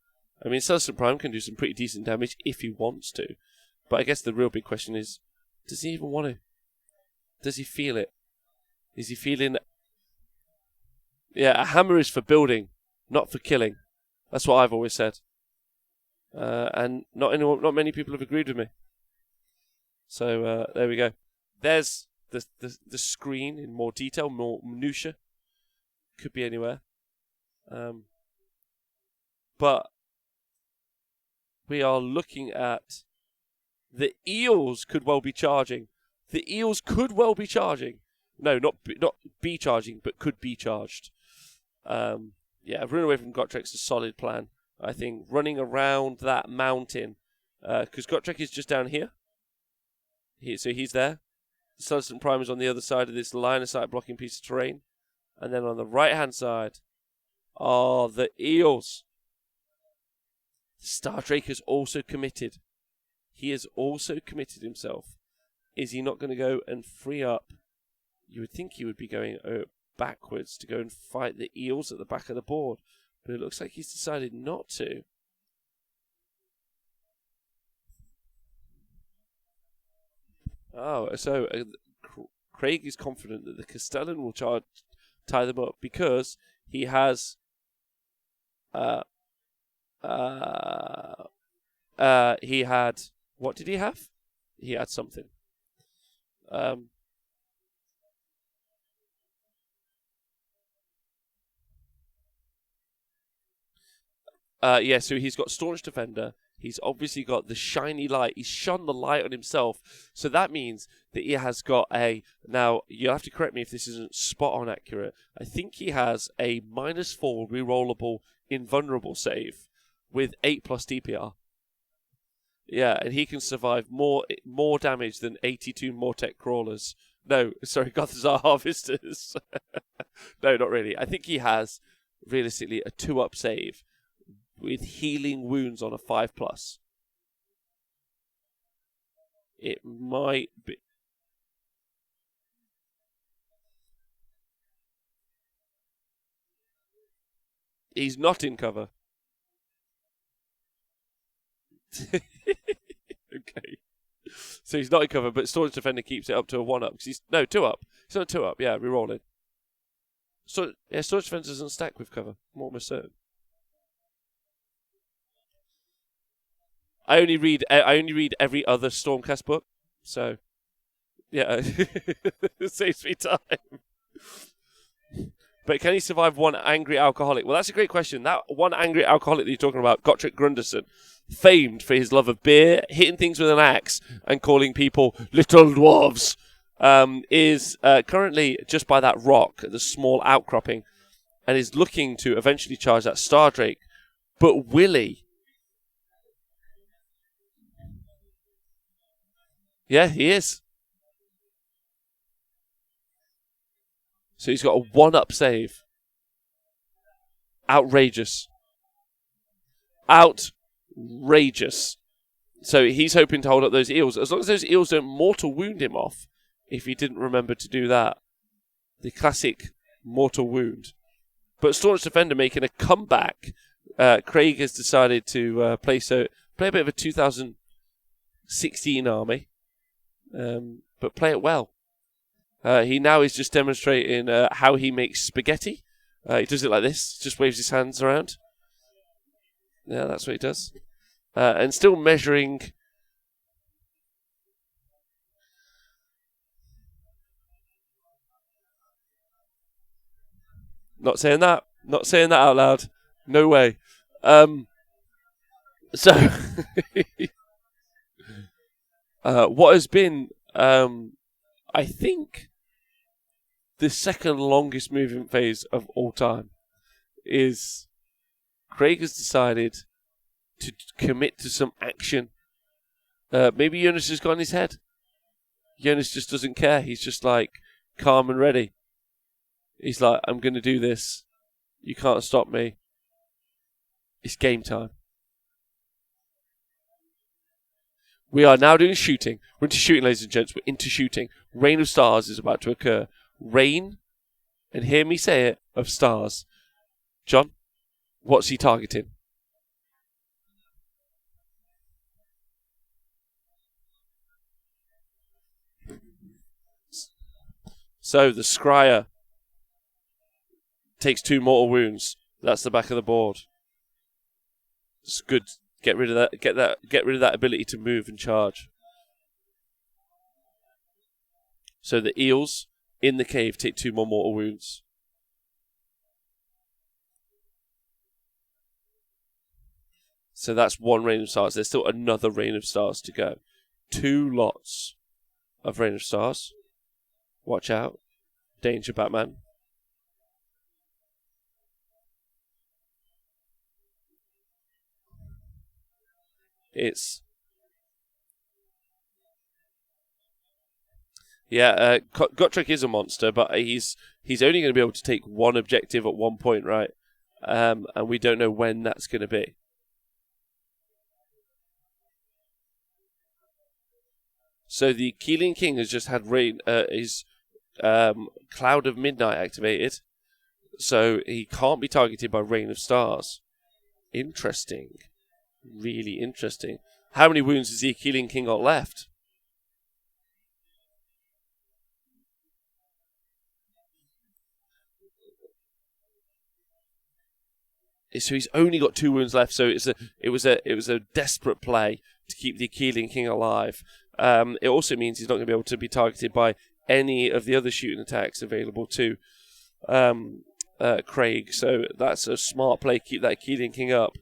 I mean, Celestin Prime can do some pretty decent damage if he wants to. But I guess the real big question is, does he even want to? Does he feel it? Is he feeling... Yeah, a hammer is for building, not for killing. That's what I've always said. And not many people have agreed with me. So, there we go. There's the screen in more detail, more minutiae. Could be anywhere. But we are looking at the eels could well be charging. The eels could well be charging. No, not be charging, but could be charged. Running away from Gottrek's a solid plan. I think running around that mountain, because Gotrek is just down here. So he's there. The Celestin Prime is on the other side of this line of sight blocking piece of terrain. And then on the right-hand side are the eels. Star Drake has also committed. He has also committed himself. Is he not going to go and free up? You would think he would be going backwards to go and fight the eels at the back of the board. But it looks like he's decided not to. Oh, so Craig is confident that the Castellan will tie them up because he has he had, what did he have? He had something. So he's got Staunch Defender. He's obviously got the shiny light. He's shone the light on himself. So that means that he has got a... Now, you'll have to correct me if this isn't spot-on accurate. I think he has a -4 rerollable invulnerable save with 8+ DPR. Yeah, and he can survive more damage than 82 Mortek Crawlers. No, sorry, Gothazar Harvesters. No, not really. I think he has, realistically, a 2-up save with healing wounds on a 5+. It might be. He's not in cover. Okay. So he's not in cover, but Staunch Defender keeps it up to a 1-up. 2-up. He's on a 2-up, yeah, rerolling. Staunch Defender doesn't stack with cover. I'm almost certain. I only read every other Stormcast book, so yeah, it saves me time. But can he survive one angry alcoholic? Well, that's a great question. That one angry alcoholic that you're talking about, Gotrek Grunderson, famed for his love of beer, hitting things with an axe, and calling people little dwarves, is currently just by that rock, the small outcropping, and is looking to eventually charge that Star Drake. But will he? Yeah, he is. So he's got a 1-up save. Outrageous. Outrageous. So he's hoping to hold up those eels. As long as those eels don't mortal wound him off, if he didn't remember to do that. The classic mortal wound. But Staunch Defender making a comeback. Craig has decided to play a bit of a 2016 army. But play it well. He now is just demonstrating how he makes spaghetti. He does it like this, just waves his hands around. Yeah, that's what he does. And still measuring. Not saying that out loud. No way. So, what has been I think the second longest movement phase of all time is Craig has decided to commit to some action. Maybe Jonas just got in his head. Jonas just doesn't care. He's just like calm and ready. He's like, I'm going to do this. You can't stop me. It's game time. We are now doing shooting. We're into shooting, ladies and gents. We're into shooting. Rain of stars is about to occur. Rain, and hear me say it, of stars. John, what's he targeting? So the Scryer takes 2 mortal wounds. That's the back of the board. It's good. Get rid of that. Get rid of that ability to move and charge. So the eels in the cave take 2 more mortal wounds. So that's 1 rain of stars. There's still another rain of stars to go. 2 lots of rain of stars. Watch out. Danger, Batman. It's... Yeah, Gotrek is a monster, but he's only going to be able to take 1 objective at one point, right? And we don't know when that's going to be. So the Keeling King has just had his Cloud of Midnight activated, so he can't be targeted by Rain of Stars. Interesting. Really interesting. How many wounds has the Keeling King got left? So he's only got 2 wounds left. So it was a desperate play to keep the Keeling King alive. It also means he's not going to be able to be targeted by any of the other shooting attacks available to Craig. So that's a smart play. Keep that Keeling King up.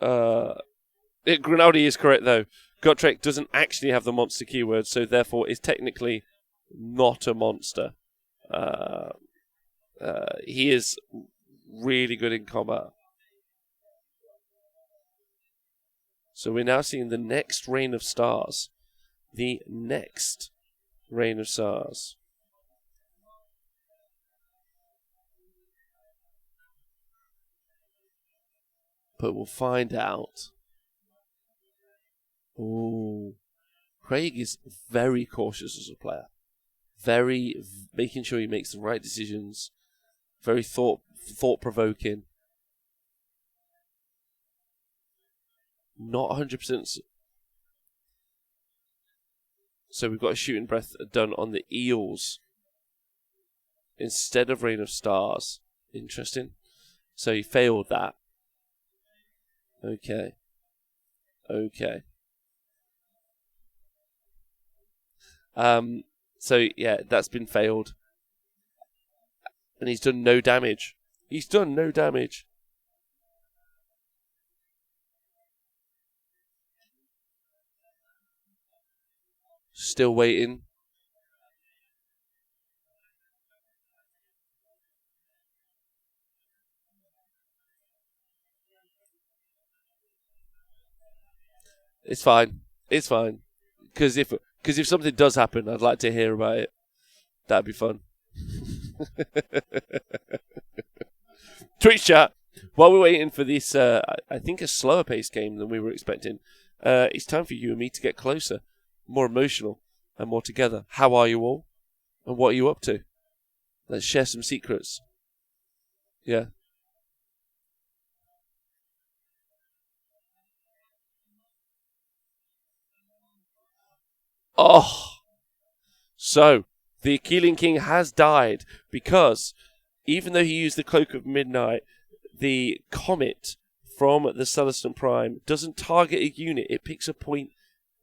Grinaldi is correct though. Gotrek doesn't actually have the monster keyword, so therefore is technically not a monster. He is really good in combat. So we're now seeing the next Rain of Stars. The next Rain of Stars. But we'll find out. Ooh. Craig is very cautious as a player. Making sure he makes the right decisions. Very thought-provoking. Not 100%. So we've got a shooting breath done on the eels instead of Rain of Stars. Interesting. So he failed that. Okay. So yeah, that's been failed. And he's done no damage. Still waiting. It's fine. Because if something does happen, I'd like to hear about it. That'd be fun. Twitch chat. While we're waiting for this, I think a slower paced game than we were expecting, it's time for you and me to get closer, more emotional, and more together. How are you all? And what are you up to? Let's share some secrets. Yeah. Oh. So, the Keeling King has died because even though he used the Cloak of Midnight, the comet from the Celestin Prime doesn't target a unit. It picks a point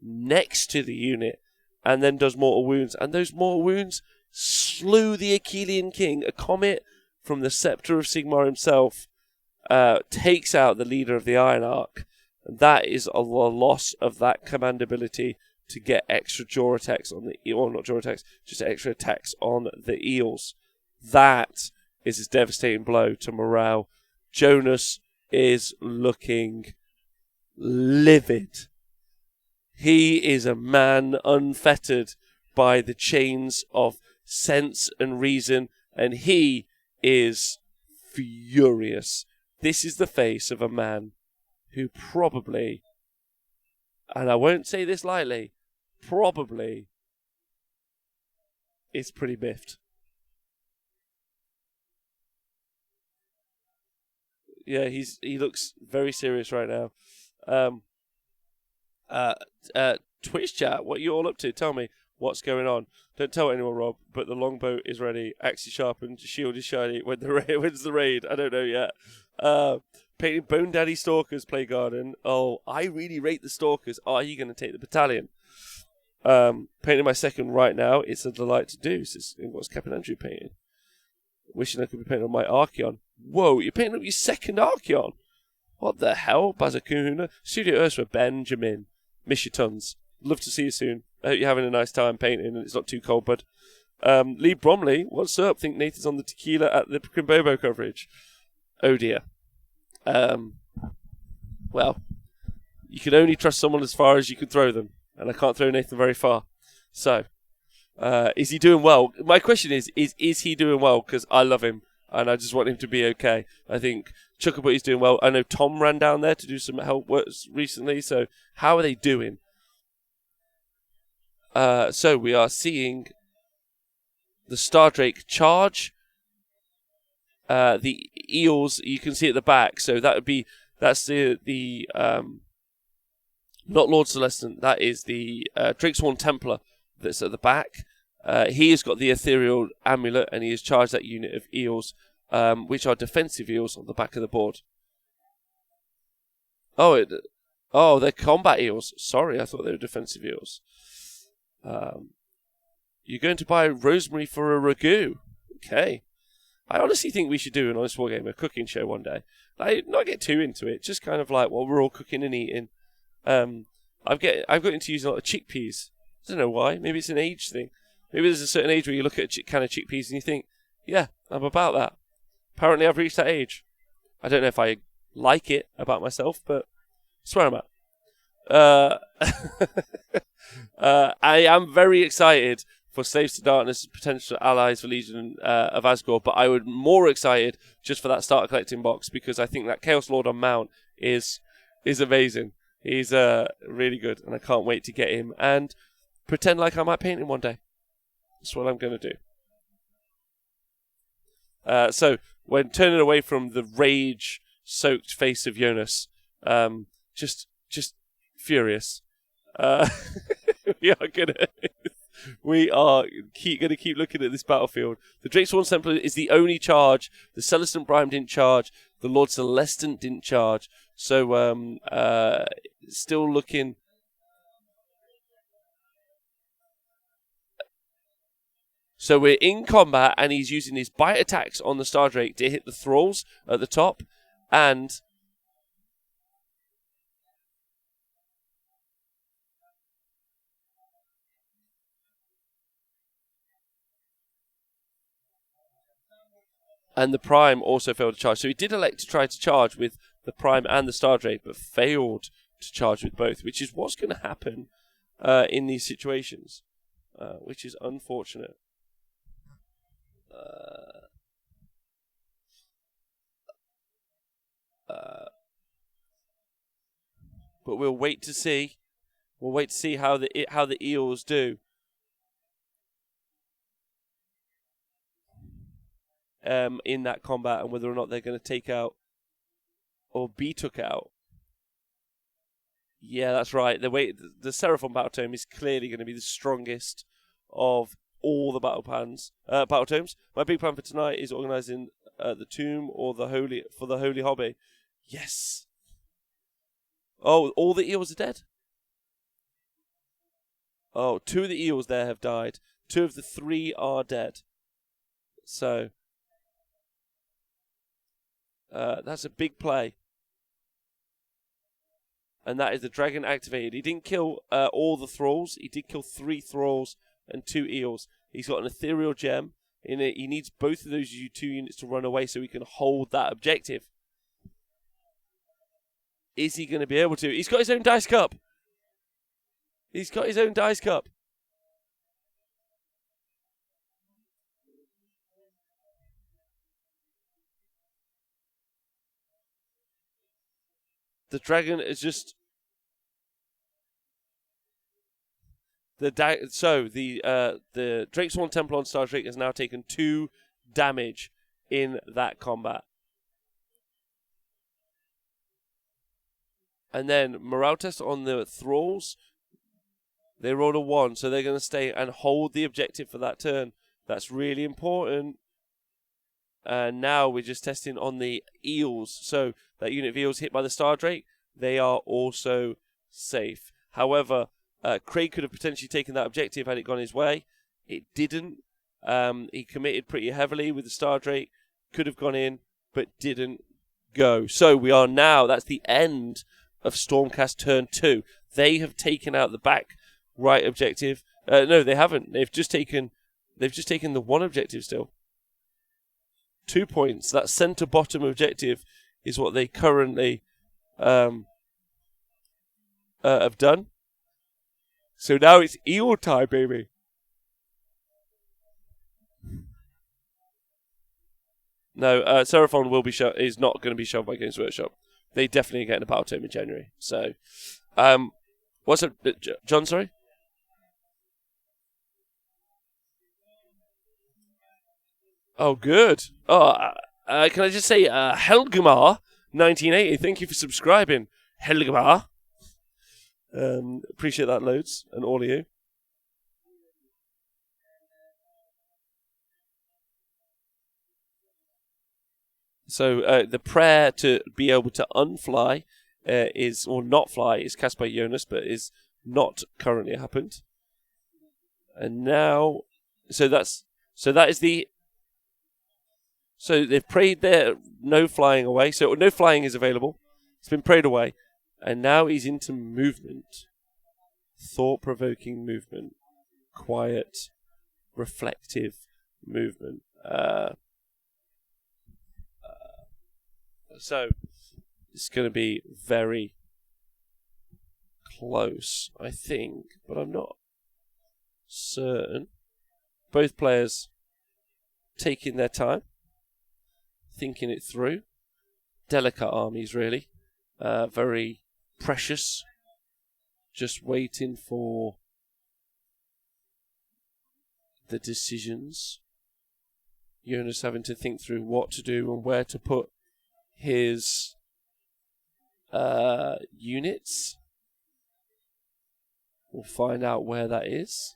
next to the unit and then does mortal wounds. And those mortal wounds slew the Achillean King. A comet from the Scepter of Sigmar himself takes out the leader of the Iron Arc. And that is a loss of that command ability to get extra jaw attacks on the or not jaw attacks, just extra attacks on the eels. That is a devastating blow to morale. Jonas is looking livid. He is a man unfettered by the chains of sense and reason, and he is furious. This is the face of a man who probably, and I won't say this lightly, probably is pretty biffed. Yeah, he looks very serious right now. Twitch chat, what are you all up to? Tell me what's going on. Don't tell anyone, Rob, but the longbow is ready, axe is sharpened, shield is shiny. When's the raid? I don't know yet. Painting Bone Daddy Stalkers play garden. Oh, I really rate the Stalkers. Are you going to take the battalion? Painting my second right now. It's a delight to do. This is what's Captain Andrew painting. Wishing I could be painting on my Archeon. Whoa, you're painting up your second Archeon? What the hell? Bazakuna. Studio Ursula Benjamin. Miss you tons. Love to see you soon. I hope you're having a nice time painting and it's not too cold, bud. Lee Bromley, what's up? Think Nathan's on the tequila at the Crimbobo coverage. Oh dear. Well, you can only trust someone as far as you can throw them, and I can't throw Nathan very far. So, is he doing well? My question is he doing well? Because I love him, and I just want him to be okay. I think Chuckabutty's doing well. I know Tom ran down there to do some help work recently, so how are they doing? So we are seeing the Stardrake charge. The eels you can see at the back, so that's the not Lord Celestin, that is the Drakesworn Templar that's at the back. He has got the ethereal amulet and he has charged that unit of eels, which are defensive eels on the back of the board. Oh, they're combat eels. Sorry, I thought they were defensive eels. You're going to buy rosemary for a ragu. Okay. I honestly think we should do an Honest Wargamer cooking show one day. Like, not get too into it, just kind of like while we're all cooking and eating. I've got into using a lot of chickpeas. I don't know why. Maybe it's an age thing. Maybe there's a certain age where you look at a can of chickpeas and you think, yeah, I'm about that. Apparently I've reached that age. I don't know if I like it about myself, but I swear I'm at. I am very excited for Slaves to Darkness, potential allies for Legion of Asgore, but I would more excited just for that starter collecting box because I think that Chaos Lord on mount is amazing. He's really good, and I can't wait to get him and pretend like I might paint him one day. That's what I'm going to do. So when turning away from the rage-soaked face of Jonas, just furious. We are going to keep looking at this battlefield. The Drakesworn Templar is the only charge. The Celestant Brime didn't charge. The Lord Celestant didn't charge. So, still looking. So we're in combat, and he's using his bite attacks on the Stardrake to hit the thralls at the top, and the Prime also failed to charge. So he did elect to try to charge with the Prime and the Stardrake, but failed to charge with both, which is what's going to happen in these situations, which is unfortunate. But we'll wait to see. We'll wait to see how the Eels do. In that combat, and whether or not they're going to take out or be took out. Yeah, that's right. The Seraphon Battle Tome is clearly going to be the strongest of all the battle tomes. My big plan for tonight is organising the tomb or the holy hobby. Yes. Oh, all the eels are dead. Oh, 2 of the eels there have died. 2 of the 3 are dead. So that's a big play. and that is the dragon activated. He didn't kill all the thralls. He did kill 3 thralls and 2 eels. He's got an ethereal gem in it. He needs both of those 2 units to run away so he can hold that objective. Is he going to be able to? He's got his own dice cup. He's got his own dice cup. The dragon is just the Drakesworn Temple on Star Drake has now taken 2 damage in that combat. And then morale test on the thralls. They rolled a 1, so they're going to stay and hold the objective for that turn. That's really important. And now we're just testing on the eels. So that unit of eels hit by the Star Drake, they are also safe. However, Craig could have potentially taken that objective had it gone his way. It didn't. He committed pretty heavily with the Star Drake. Could have gone in, but didn't go. So we are now, that's the end of Stormcast turn 2. They have taken out the back right objective. No, they haven't. They've just taken the 1 objective still. 2 points. That centre bottom objective is what they currently have done. So now it's eel time, baby. No, Seraphon is not going to be shoved by Games Workshop. They definitely get in a battle tome in January. So, what's up, John? Sorry. Oh, good. Oh, can I just say, Helgamar 1980? Thank you for subscribing, Helgamar. Appreciate that loads, and all of you. So the prayer to be able to unfly or not fly is cast by Idoneth, but is not currently happened. And now, so they've prayed there, no flying away. So no flying is available. It's been prayed away. And now he's into movement. Thought-provoking movement. Quiet, reflective movement. So it's going to be very close, I think, but I'm not certain. Both players taking their time, thinking it through. Delicate armies, really. Very precious. Just waiting for the decisions. Idoneth having to think through what to do and where to put his units. We'll find out where that is.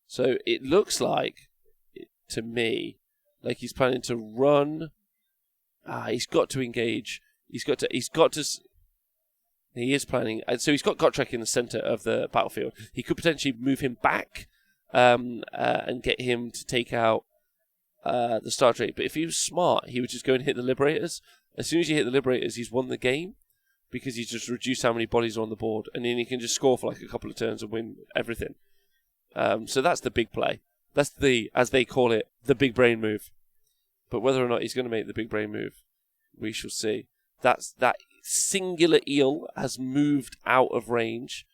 So it looks like, to me, like he's planning to run. He's got to engage. He is planning. So he's got Gotrek in the centre of the battlefield. He could potentially move him back and get him to take out the Star Drake. But if he was smart, he would just go and hit the Liberators. As soon as you hit the Liberators, he's won the game because he's just reduced how many bodies are on the board. And then he can just score for like a couple of turns and win everything. So that's the big play. That's the, as they call it, the big brain move. But whether or not he's going to make the big brain move, we shall see. That singular eel has moved out of range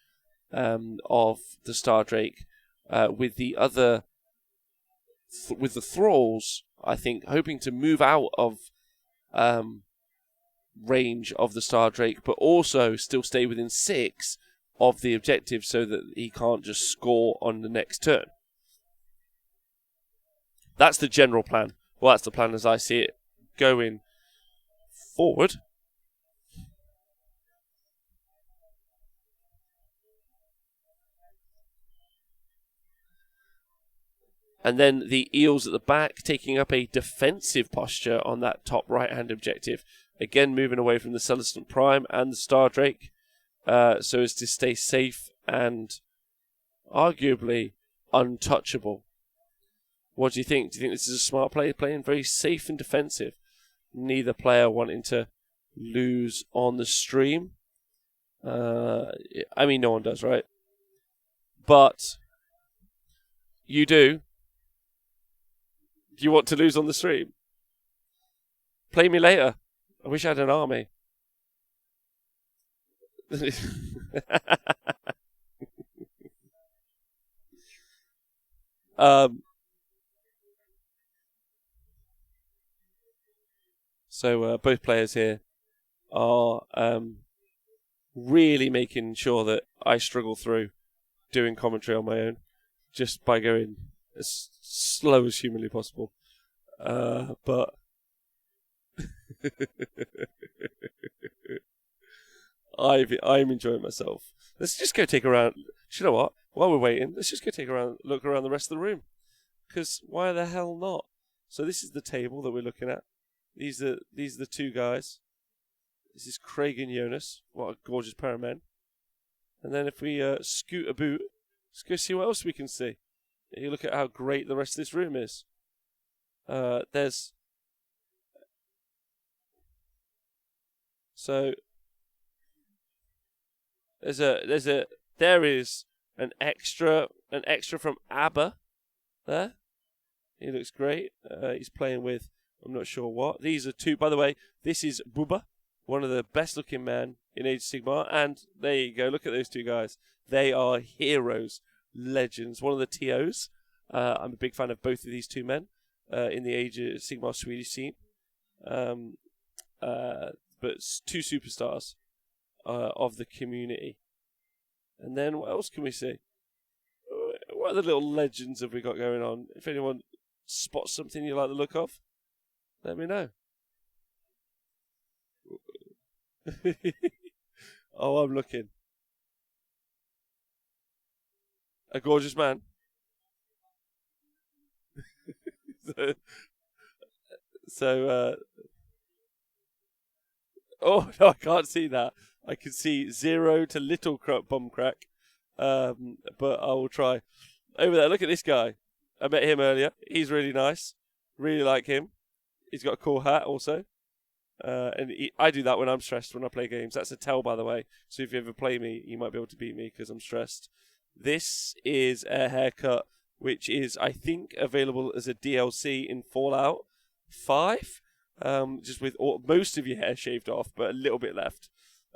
of the Star Drake. With the other, with the thralls, I think, hoping to move out of range of the Star Drake, but also still stay within 6 of the objective so that he can't just score on the next turn. That's the general plan. Well, that's the plan as I see it going forward. And then the eels at the back taking up a defensive posture on that top right-hand objective. Again, moving away from the Celestant Prime and the Star Drake. so as to stay safe and arguably untouchable. What do you think? Do you think this is a smart play, playing very safe and defensive? Neither player wanting to lose on the stream. I mean, no one does, right? But you do. Do you want to lose on the stream? Play me later. I wish I had an army. So both players here are really making sure that I struggle through doing commentary on my own, just by going as slow as humanly possible. But I'm enjoying myself. Let's just go take a round. You know what? While we're waiting, let's just go take a look around the rest of the room. Because why the hell not? So this is the table that we're looking at. These are the two guys. This is Craig and Jonas. What a gorgeous pair of men. And then if we scoot a boot, let's go see what else we can see. You look at how great the rest of this room is. There's an extra from ABBA there. He looks great. He's playing with, I'm not sure what. These are two, by the way, this is Bubba, one of the best looking men in Age of Sigmar. And there you go, look at those two guys. They are heroes, legends, one of the TOs. I'm a big fan of both of these two men in the Age of Sigmar Swedish scene. But two superstars of the community. And then what else can we see? What other little legends have we got going on? If anyone spots something you like the look of, let me know. Oh, I'm looking. A gorgeous man. Oh, no, I can't see that. I can see 0 to little bum crack. But I will try. Over there, look at this guy. I met him earlier. He's really nice. Really like him. He's got a cool hat also. I do that when I'm stressed when I play games. That's a tell, by the way. So if you ever play me, you might be able to beat me because I'm stressed. This is a haircut which is, I think, available as a DLC in Fallout 5. Just with most of your hair shaved off, but a little bit left.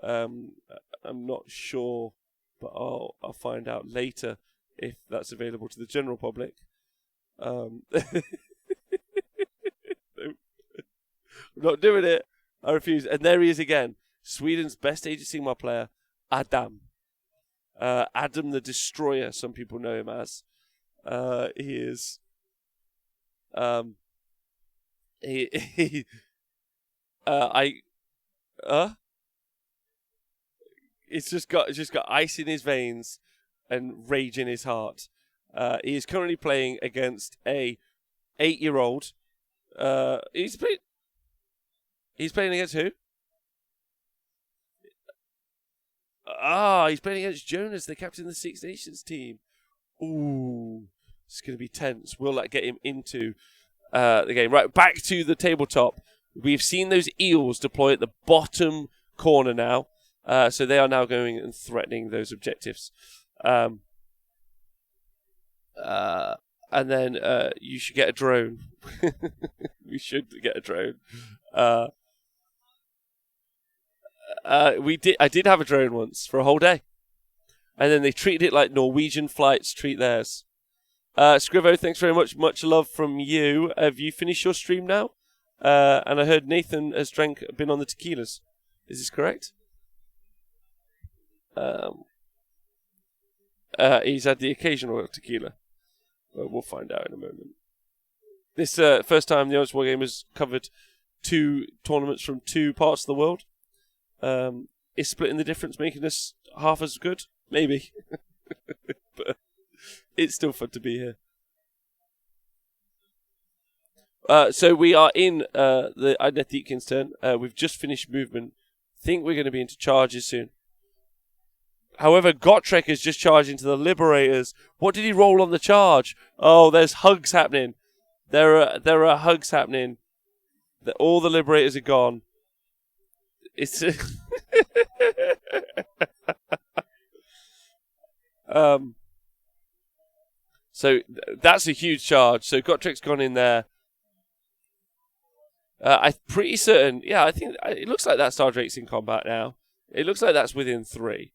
I'm not sure, but I'll find out later if that's available to the general public. I'm not doing it. I refuse. And there he is again. Sweden's best Age of Sigmar player, Adam. Adam the Destroyer, some people know him as. He is. It's just got ice in his veins and rage in his heart. He is currently playing against a 8-year-old. He's playing against who? He's playing against Jonas, the captain of the Six Nations team. Ooh, it's going to be tense. Will that get him into the game? Right, back to the tabletop. We've seen those eels deploy at the bottom corner now. So they are now going and threatening those objectives. And then you should get a drone. We should get a drone. I did have a drone once for a whole day. And then they treated it like Norwegian flights treat theirs. Scrivo, thanks very much. Much love from you. Have you finished your stream now? And I heard Nathan has been on the tequilas. Is this correct? He's had the occasional tequila. Well, we'll find out in a moment. This first time the Honest War Game has covered 2 tournaments from 2 parts of the world. Is splitting the difference making us half as good? Maybe. But it's still fun to be here. So we are in the Idoneth Deepkin's turn. We've just finished movement. Think we're going to be into charges soon. However, Gotrek is just charging to the Liberators. What did he roll on the charge? Oh, there's hugs happening. There are hugs happening. All the Liberators are gone. It's so that's a huge charge. So Gottrek's gone in there. I'm pretty certain. Yeah, I think it looks like that Star Drake's in combat now. It looks like that's within 3.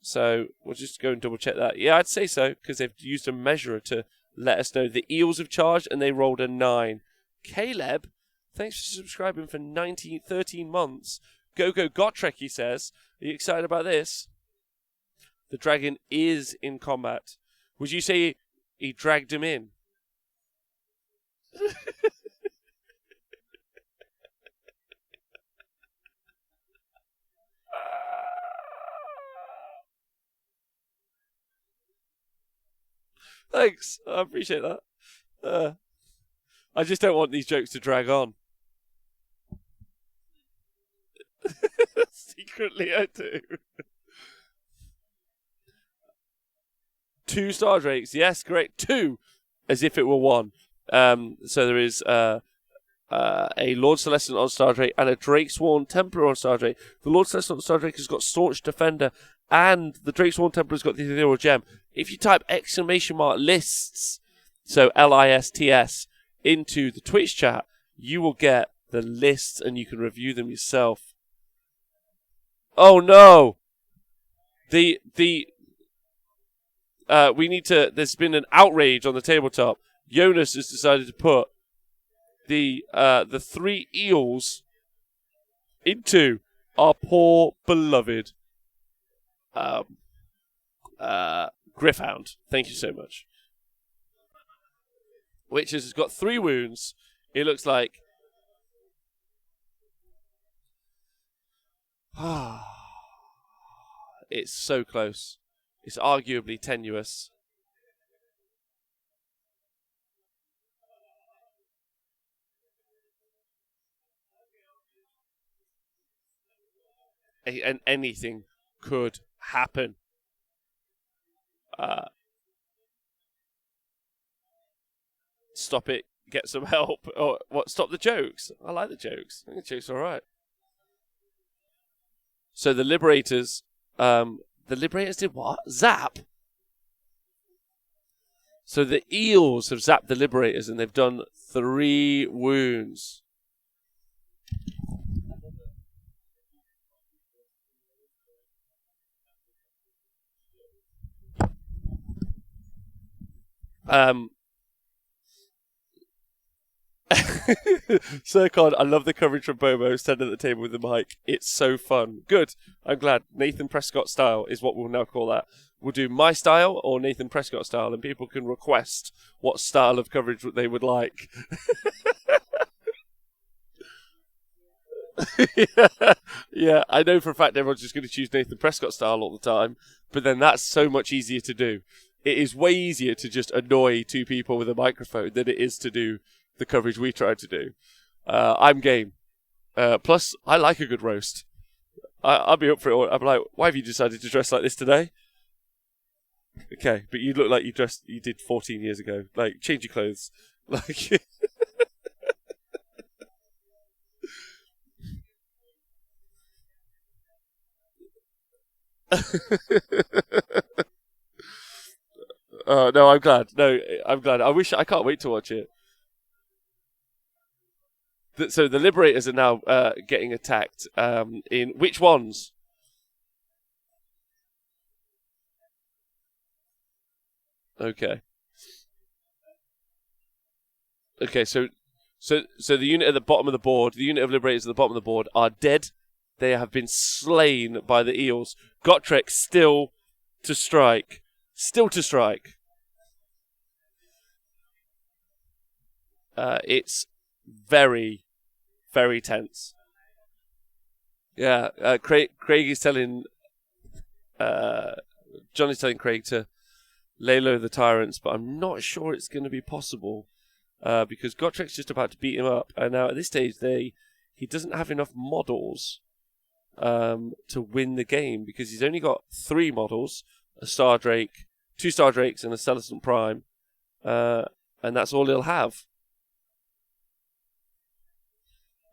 So we'll just go and double check that. Yeah, I'd say so, because they've used a measurer to let us know. The Eels have charged and they rolled a 9. Caleb, thanks for subscribing for 13 months. Go Gotrek, he says. Are you excited about this? The dragon is in combat. Would you say he dragged him in? Thanks. I appreciate that. I just don't want these jokes to drag on. Secretly, I do. 2 Star Drakes. Yes, correct. 2, as if it were 1. So there is a Lord Celestant on Star Drake and a Drakesworn Templar on Star Drake. The Lord Celestant on Star Drake has got Staunch Defender, and the Drakesworn Templar has got the Ethereal Gem. If you type !lists, so LISTS, into the Twitch chat, you will get the lists and you can review them yourself. Oh no! We need to. There's been an outrage on the tabletop. Jonas has decided to put the 3 eels into our poor beloved Gryph-hound. Thank you so much. Which has got 3 wounds. It looks like. It's so close. It's arguably tenuous. And anything could happen. Stop it. Get some help. Or what? Stop the jokes. I like the jokes. I think the jokes are all right. So the Liberators did what? Zap. So the Eels have zapped the Liberators and they've done 3 wounds. Sircon, I love the coverage from Bobo standing at the table with the mic. It's so fun. Good. I'm glad. Nathan Prescott style is what we'll now call that. We'll do my style or Nathan Prescott style, and people can request what style of coverage they would like. Yeah, I know for a fact everyone's just going to choose Nathan Prescott style all the time, but then that's so much easier to do. It is way easier to just annoy 2 people with a microphone than it is to do the coverage we try to do. I'm game. Plus, I like a good roast. I'll be up for it all. I'm like, why have you decided to dress like this today? Okay, but you look like you did 14 years ago. Like, change your clothes. Like... No, I'm glad. I'm glad. I can't wait to watch it. So the Liberators are now getting attacked. In which ones? Okay. Okay, so the unit at the bottom of the board, the unit of Liberators at the bottom of the board are dead. They have been slain by the Eels. Gotrek still to strike. Still to strike. It's very, very tense. Yeah, Craig is telling... John is telling Craig to lay low the tyrants, but I'm not sure it's going to be possible because Gottrek's just about to beat him up, and now at this stage he doesn't have enough models to win the game because he's only got 3 models: a Star Drake, 2 Star Drakes, and a Celestant Prime, and that's all he'll have.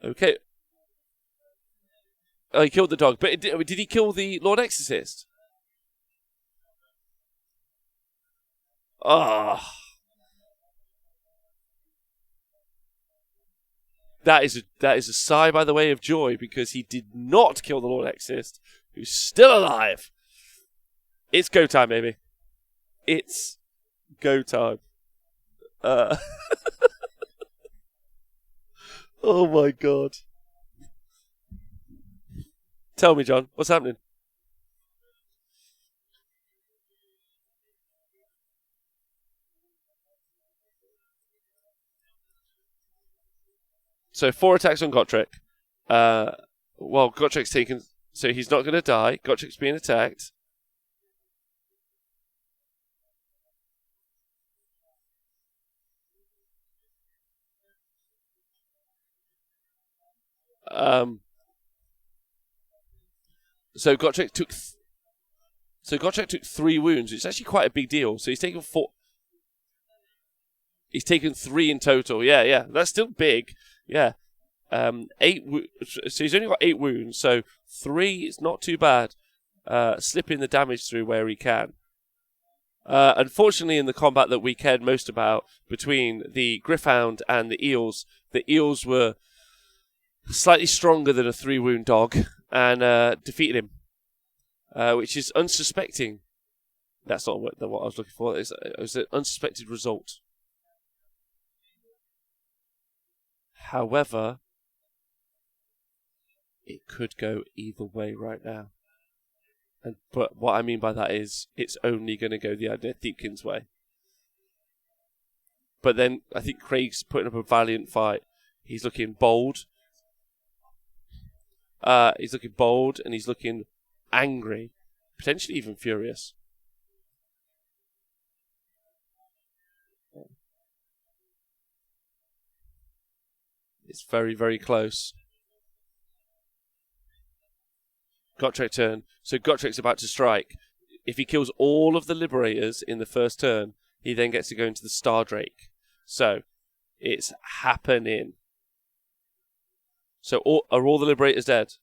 Okay. Oh, he killed the dog, but did he kill the Lord Exorcist? Ah. That is a sigh, by the way, of joy, because he did not kill the Lord Exorcist, who's still alive. It's go time, baby. It's go time. Oh my god. Tell me, John, what's happening? So 4 attacks on Gotrek. Well, Gotrek's taken, so he's not going to die. Gotrek's being attacked. So Gotrek took 3 wounds. It's actually quite a big deal. So he's taken 4. He's taken 3 in total. Yeah, that's still big. Yeah, 8. So he's only got 8 wounds. So 3 is not too bad. Slipping the damage through where he can. Unfortunately, in the combat that we cared most about between the Gryph-hound and the eels were slightly stronger than a 3-wound dog and defeated him, which is unsuspecting. That's not what I was looking for. It was an unsuspected result. However, it could go either way right now. But what I mean by that is it's only going to go the Idoneth Deepkin's way. But then I think Craig's putting up a valiant fight. He's looking bold. He's looking bold and he's looking angry, potentially even furious. It's very, very close. Gotrek turn. So Gotrek's about to strike. If he kills all of the Liberators in the first turn, he then gets to go into the Star Drake. So it's happening. So are all the Liberators dead?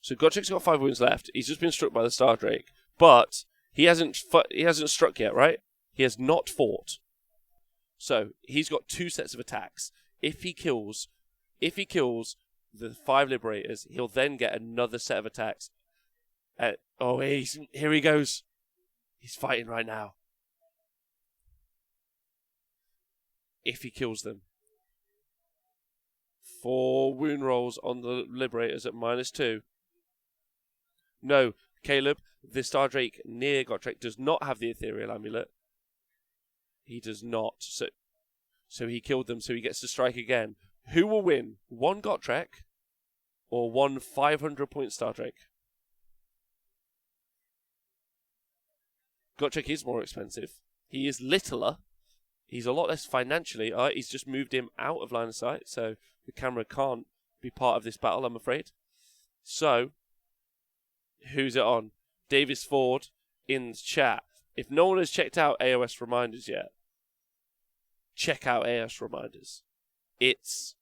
So Gottschalk's got 5 wounds left. He's just been struck by the Star Drake, but he hasn't struck yet, right? He has not fought. So he's got 2 sets of attacks. If he kills the 5 Liberators, he'll then get another set of attacks. Here he goes. He's fighting right now. If he kills them. 4 wound rolls on the Liberators at -2. No, Caleb, the Star Drake near Gotrek does not have the Ethereal Amulet. He does not. So he killed them, so he gets to strike again. Who will win? 1 Gotrek or 1 500-point Star Drake? Gotrek is more expensive. He is littler. He's a lot less financially. He's just moved him out of line of sight, so the camera can't be part of this battle, I'm afraid. So, who's it on? Davis Ford in chat. If no one has checked out AOS Reminders yet, check out AOS Reminders. It's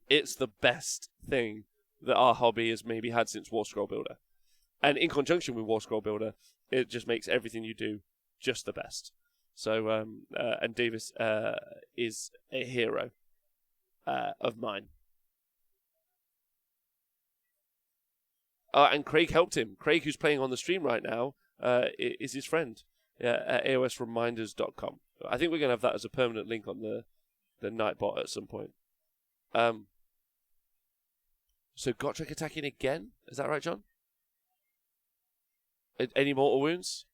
the best thing that our hobby has maybe had since War Scroll Builder. And in conjunction with War Scroll Builder, it just makes everything you do just the best. So, and Davis is a hero of mine. And Craig helped him. Craig, who's playing on the stream right now, is his friend at AOSreminders.com. I think we're going to have that as a permanent link on the Nightbot at some point. So Gotrek attacking again? Is that right, John? Any mortal wounds?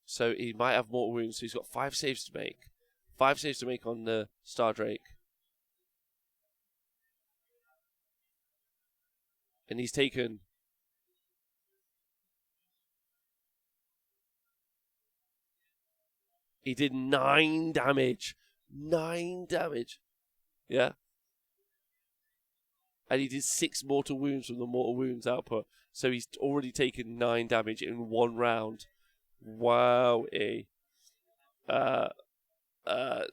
So he might have mortal wounds. So he's got 5 saves to make. 5 saves to make on the Star Drake. And he's taken He did 9 damage. 9 damage. Yeah. And he did 6 mortal wounds from the mortal wounds output. So he's already taken 9 damage in 1 round. Wow.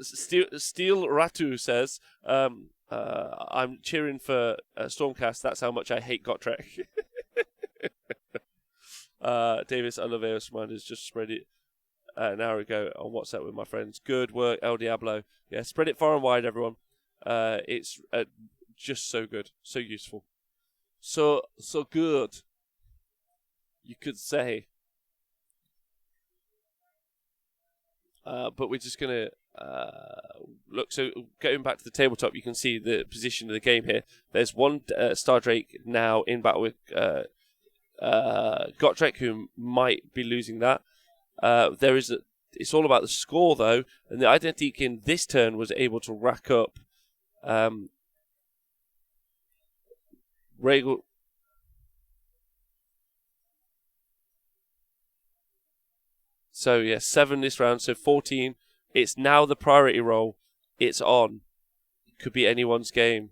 Steel Ratu says, I'm cheering for Stormcast. That's how much I hate Gotrek. Davis, I love Eos Reminders. Just spread it an hour ago on WhatsApp with my friends. Good work, El Diablo. Yeah, spread it far and wide, everyone. It's just so good, so useful, so good. You could say. But we're just going to look. So going back to the tabletop, you can see the position of the game here. There's one Star Drake now in battle with Gotrek, who might be losing that. It's all about the score, though. And the Idoneth Deepkin this turn was able to rack up Regal. So, yeah, 7 this round, so 14. It's now the priority roll. It's on. It could be anyone's game.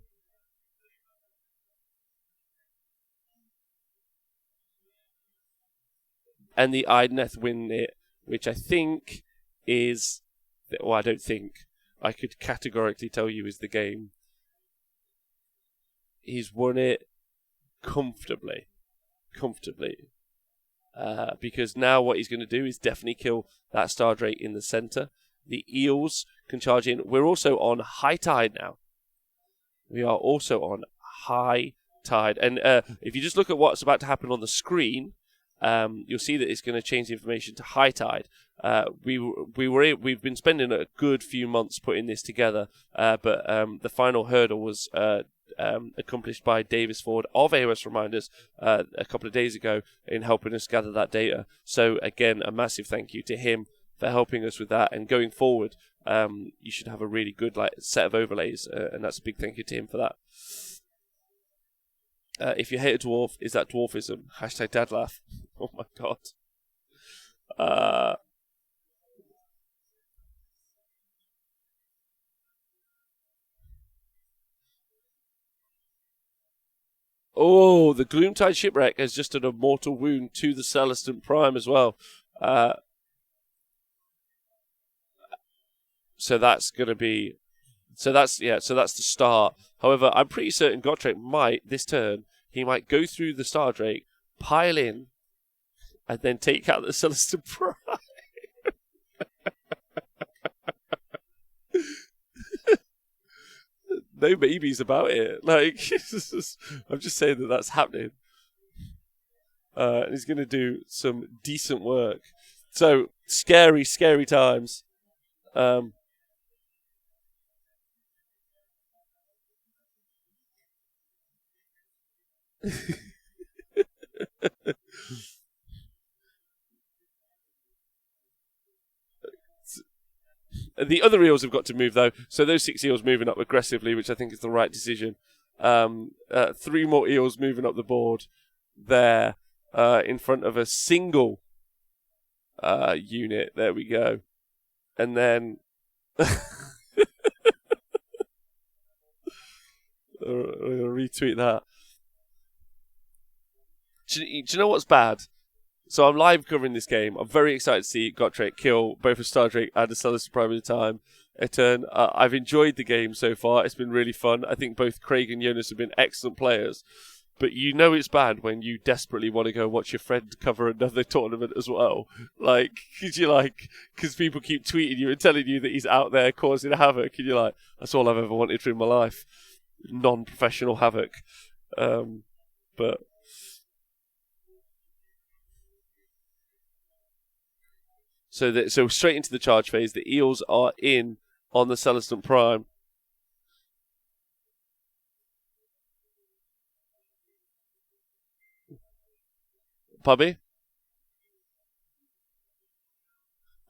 And the Idoneth win it, which I think is... Well, I don't think. I could categorically tell you is the game. He's won it comfortably. Because now what he's going to do is definitely kill that Star Drake in the center. The Eels can charge in. We're also on high tide now. We are also on high tide. And if you just look at what's about to happen on the screen, you'll see that it's going to change the information to high tide. We've been spending a good few months putting this together, but the final hurdle was accomplished by Davis Ford of AOS Reminders a couple of days ago in helping us gather that data. So again, a massive thank you to him for helping us with that. And going forward, you should have a really good set of overlays, and that's a big thank you to him for that. If you hate a dwarf, is that dwarfism? Hashtag dad laugh. Oh my god. Oh, the Gloomtide Shipwreck has just done a mortal wound to the Celestant Prime as well. So that's going to be... So that's the start. However, I'm pretty certain Gotrek might, this turn, he might go through the Star Drake, pile in, and then take out the Celestant Prime. No maybes about it. I'm just saying that that's happening. He's going to do some decent work. So, scary, scary times. The other eels have got to move, though. So those 6 eels moving up aggressively, which I think is the right decision. 3 more eels moving up the board there in front of a single unit. There we go. And then... I'll retweet that. Do you know what's bad? So I'm live covering this game. I'm very excited to see Gotrek kill both a Star Drake and a Celestant Prime at a time. I've enjoyed the game so far. It's been really fun. I think both Craig and Jonas have been excellent players. But you know it's bad when you desperately want to go watch your friend cover another tournament as well. Because people keep tweeting you and telling you that he's out there causing havoc. And you're like, that's all I've ever wanted in my life. Non-professional havoc. But... So straight into the charge phase. The Eels are in on the Celestant Prime. Pubby?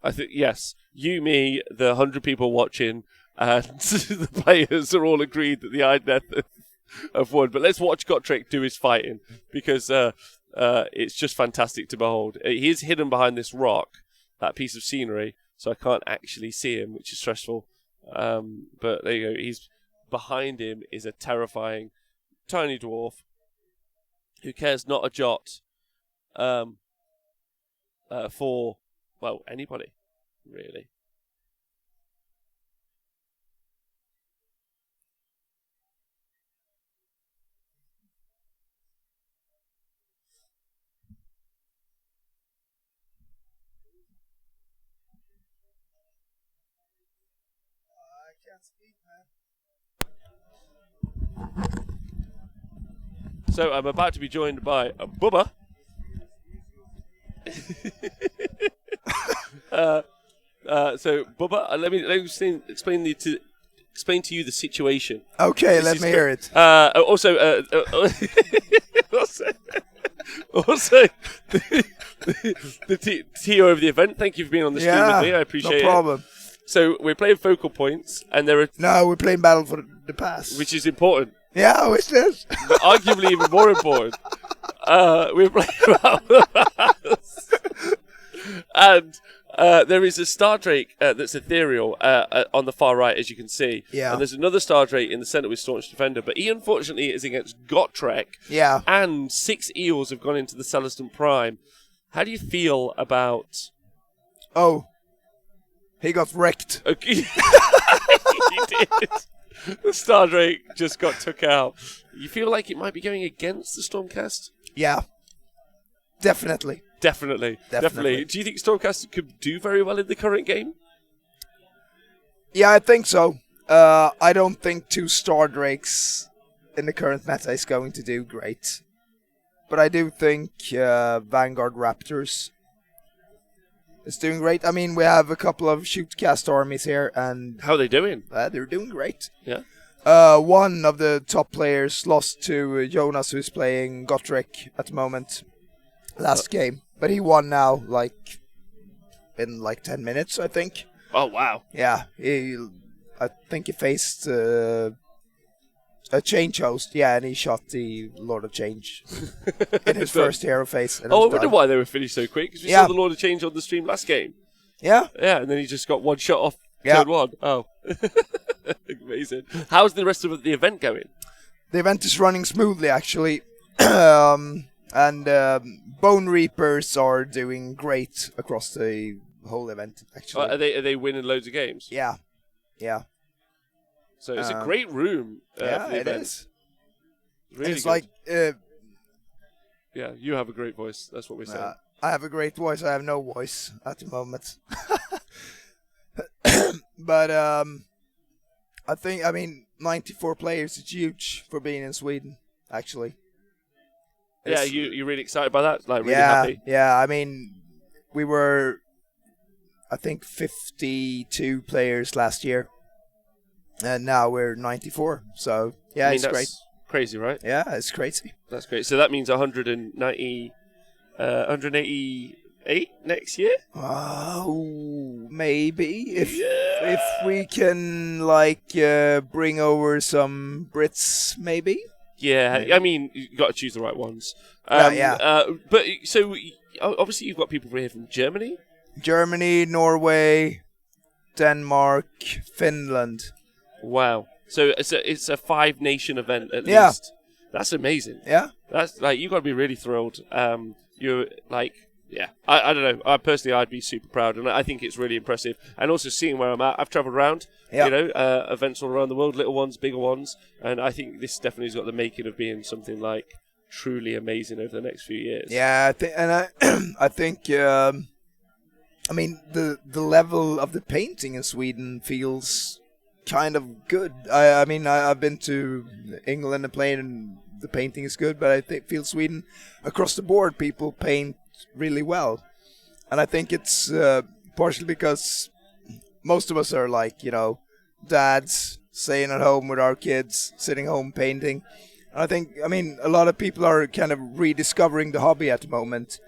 I think, yes. You, me, the 100 people watching, and the players are all agreed that the Idoneth have won. But let's watch Gotrek do his fighting, because it's just fantastic to behold. He is hidden behind this rock, that piece of scenery. so I can't actually see him, which is stressful. But there you go. He's behind him is a terrifying tiny dwarf who cares not a jot for, well, anybody, really. So I'm about to be joined by Bubba. So Bubba, let me explain to you the situation. Okay, let me hear it. Also, the TO of the event. Thank you for being on the stream with me. I appreciate it. No problem. So we're playing focal points, and there are we're playing Battle for the Past, which is important. Yeah, which is But arguably even more important. We're playing Battle for the Past, and there is a Star Drake that's ethereal on the far right, as you can see. Yeah. And there's another Star Drake in the center with Staunch Defender, but he unfortunately is against Gotrek. Yeah. And 6 Eels have gone into the Celestant Prime. How do you feel about... Oh. He got wrecked. Okay. He did. The Star Drake just got took out. You feel like it might be going against the Stormcast? Yeah. Definitely. Definitely. Do you think Stormcast could do very well in the current game? Yeah, I think so. I don't think 2 Star Drakes in the current meta is going to do great. But I do think Vanguard Raptors is doing great. I mean, we have a couple of shootcast armies here, and how are they doing? They're doing great. Yeah. One of the top players lost to Jonas, who's playing Gotrek at the moment. Last game, but he won now, in 10 minutes, I think. Oh wow! Yeah, I think he faced a change host. Yeah, and he shot the Lord of Change in his first hero phase. I wonder why they were finished so quick. Because we saw the Lord of Change on the stream last game. Yeah. Yeah, and then he just got one shot off turn 1. Oh, amazing! How's the rest of the event going? The event is running smoothly, actually. And Bone Reapers are doing great across the whole event, actually. Are they winning loads of games? Yeah. So it's a great room. Yeah, for the it event. is. Really it's good. Yeah, you have a great voice. That's what we're saying. I have a great voice. I have no voice at the moment. But I mean, 94 players is huge for being in Sweden, actually. Yeah, you're really excited by that? Really happy? Yeah, I mean, we were, I think, 52 players last year. And now we're 94. So, yeah, it's great. Crazy, right? Yeah, it's crazy. That's great. So that means 188 next year? Oh, maybe. If we can, bring over some Brits, maybe. Yeah, I mean, you've got to choose the right ones. But so obviously you've got people here from Germany, Norway, Denmark, Finland. Wow! So it's a 5-nation event at least. That's amazing. Yeah, that's you've got to be really thrilled. You're I don't know. I'd be super proud, and I think it's really impressive. And also seeing where I'm at, I've travelled around, events all around the world, little ones, bigger ones, and I think this definitely has got the making of being something truly amazing over the next few years. Yeah, I think. I mean, the level of the painting in Sweden feels kind of good. I mean, I've been to England and played, and the painting is good, but I feel Sweden across the board, people paint really well. And I think it's partially because most of us are dads staying at home with our kids, sitting home painting. And I mean, a lot of people are kind of rediscovering the hobby at the moment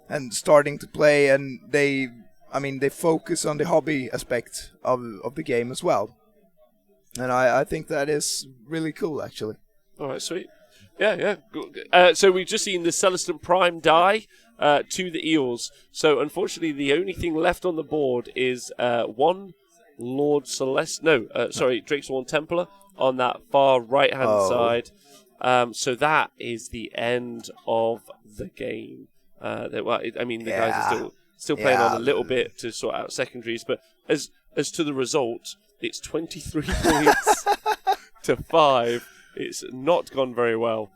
and starting to play, and they focus on the hobby aspect of the game as well. And I think that is really cool, actually. All right, sweet. Yeah. So we've just seen the Celestant Prime die. to the Eels. So unfortunately, the only thing left on the board is one Lord Celeste. No, sorry, Krigsluntan Templar on that far right-hand side. So that is the end of the game. The guys are still playing on a little bit to sort out secondaries, but as to the result, it's 23 points to 5. It's not gone very well.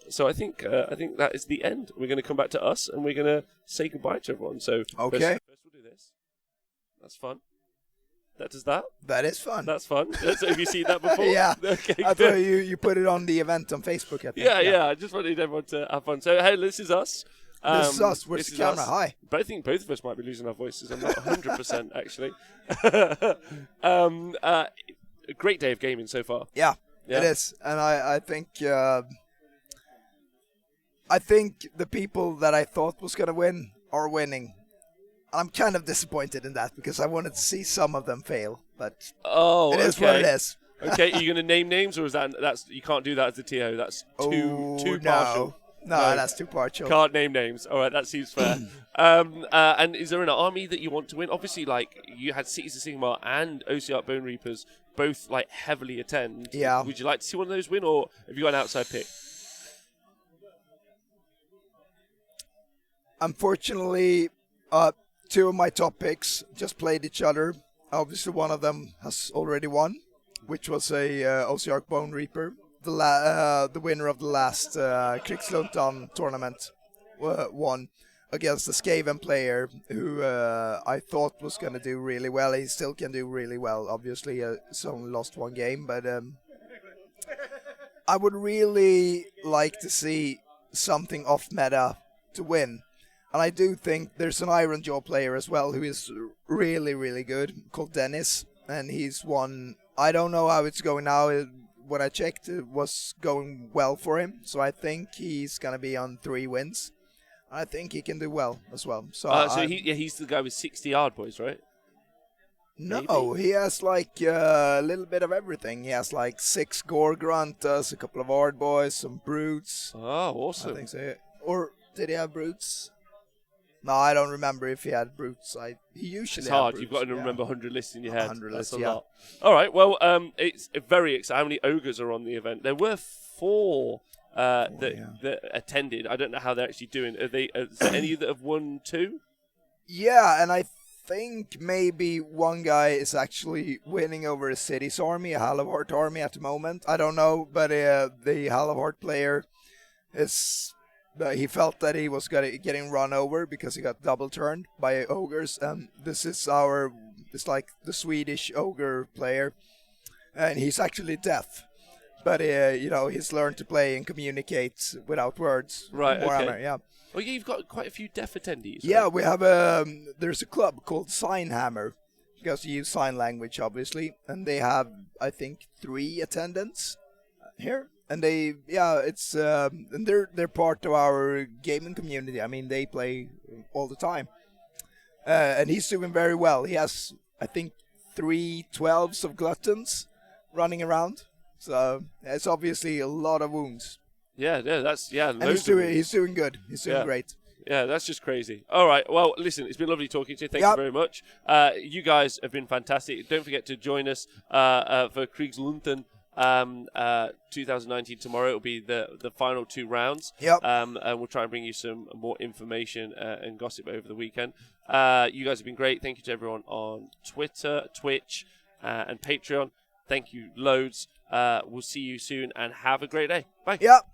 So I think that is the end. We're going to come back to us, and we're going to say goodbye to everyone. So okay, first we'll do this. That's fun. That does that. That is fun. That's fun. Have you seen that before? Yeah. Okay, I thought you put it on the event on Facebook. I think. Yeah. I just wanted everyone to have fun. So hey, this is us. This is us. Where's the camera? Hi. But I think both of us might be losing our voices. I'm not 100% actually. A great day of gaming so far. Yeah. It is, and I think the people that I thought was gonna win are winning. I'm kind of disappointed in that because I wanted to see some of them fail, but it is what it is. Okay, are you gonna name names, or is that's you can't do that as a TO? That's too partial. No, that's too partial. Can't name names. All right, that seems fair. And is there an army that you want to win? Obviously, like you had Cities of Sigmar and OC Bone Reapers both like heavily attend. Yeah. Would you like to see one of those win, or have you got an outside pick? Unfortunately, two of my top picks just played each other. Obviously, one of them has already won, which was a OC Bone Reaper. The winner of the last Krigsluntan tournament won against the Skaven player who I thought was going to do really well. He still can do really well. Obviously, he's only lost one game, but I would really like to see something off meta to win. And I do think there's an Iron Jaw player as well who is really, really good, called Dennis. And he's won. I don't know how it's going now. When I checked, it was going well for him. So I think he's going to be on 3 wins. I think he can do well as well. So he's the guy with 60 hard boys, right? No, Maybe. He has like a little bit of everything. He has like 6 Gore Gruntas, a couple of hard boys, some brutes. Oh, awesome. I think so. Or did he have brutes? No, I don't remember if he had brutes. He usually It's hard. Brutes, You've got to remember 100 lists in your head. 100 That's lists, a lot. All right. Well, it's very exciting. How many ogres are on the event? There were 4 that attended. I don't know how they're actually doing. Is there any that have won 2? Yeah, and I think maybe one guy is actually winning over a city's army, a Halvard army at the moment. I don't know, but the Halvard player is... he felt that he was getting run over because he got double turned by ogres, and this is it's like the Swedish ogre player, and he's actually deaf, but he's learned to play and communicate without words. Right. Okay. Yeah. Well, you've got quite a few deaf attendees. Right? Yeah, we have there's a club called Signhammer because you use sign language, obviously, and they have I think 3 attendants here. And and they're part of our gaming community. I mean, they play all the time. And he's doing very well. He has, I think, 3 12s of gluttons running around. So it's obviously a lot of wounds. Yeah, and he's doing good. He's doing great. Yeah, that's just crazy. All right. Well, listen, it's been lovely talking to you. Thank you very much. You guys have been fantastic. Don't forget to join us for Krigsluntan 2019 tomorrow. It'll be the final 2 rounds. Yep. And we'll try and bring you some more information and gossip over the weekend. You guys have been great. Thank you to everyone on Twitter, Twitch, and Patreon. Thank you loads. We'll see you soon and have a great day. Bye. Yep.